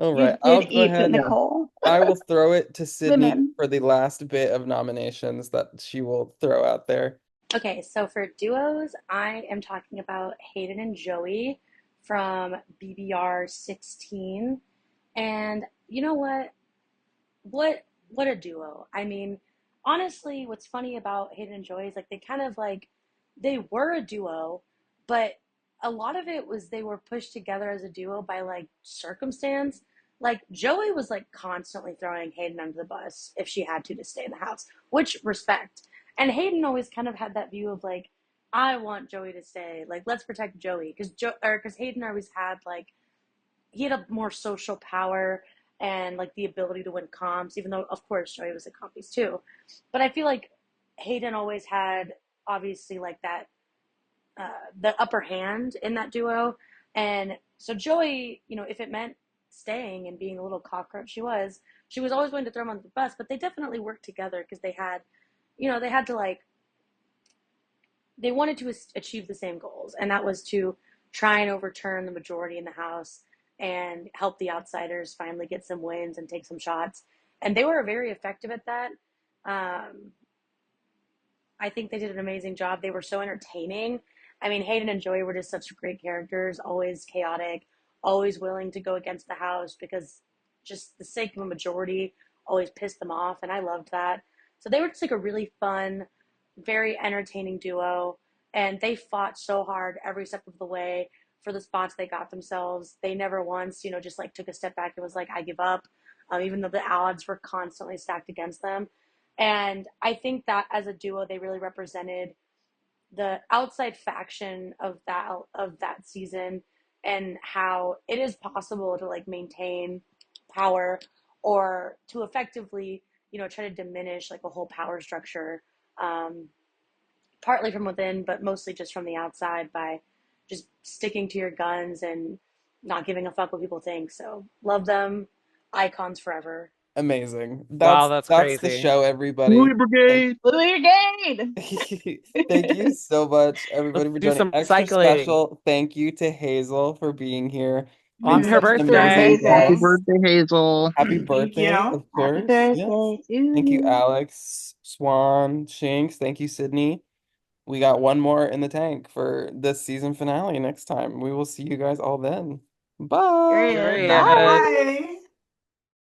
All You right, I'll did go eat with ahead. Yeah. Nicole. I will throw it to Sydney Women. for the last bit of nominations that she will throw out there. Okay, so for duos, I am talking about Hayden and Joey from BBR 16. And you know what? What a duo. I mean, honestly, what's funny about Hayden and Joey is like they kind of like they were a duo, but a lot of it was they were pushed together as a duo by like circumstance. Like Joey was like constantly throwing Hayden under the bus if she had to stay in the house, which respect. And Hayden always kind of had that view of like, I want Joey to stay. Like, let's protect Joey because Hayden always had like he had a more social power and like the ability to win comps, even though of course Joey was at compies too. But I feel like Hayden always had obviously like that the upper hand in that duo. And so Joey, if it meant staying and being a little cockroach she was always going to throw him on the bus, but they definitely worked together because they had to like they wanted to achieve the same goals, and that was to try and overturn the majority in the House and help the outsiders finally get some wins and take some shots. And they were very effective at that. I think they did an amazing job. They were so entertaining. I mean, Hayden and Joey were just such great characters, always chaotic, always willing to go against the House because just the sake of a majority always pissed them off. And I loved that. So they were just like a really fun, very entertaining duo. And they fought so hard every step of the way for the spots they got themselves. They never once, just like took a step back and was like, I give up, even though the odds were constantly stacked against them. And I think that as a duo, they really represented the outside faction of that season and how it is possible to like maintain power or to effectively try to diminish like a whole power structure, partly from within but mostly just from the outside by just sticking to your guns and not giving a fuck what people think. So love them, icons forever. Amazing. wow, that's That's the crazy. show, Louis everybody. Brigade. Louis Brigade. Thank you so much, everybody, Let's for do joining. some Extra cycling. special thank you to Hazel for being here. On Means her such an amazing birthday. Happy guest. Amazing. birthday, Hazel. Happy Thank birthday, you. of Happy course. Yes. birthday to Thank you, you. Alex, Swan, Shanks. Thank you, Sydney. We got one more in the tank for this season finale next time. We will see you guys all then. Bye. Period. Period. Bye. Bye.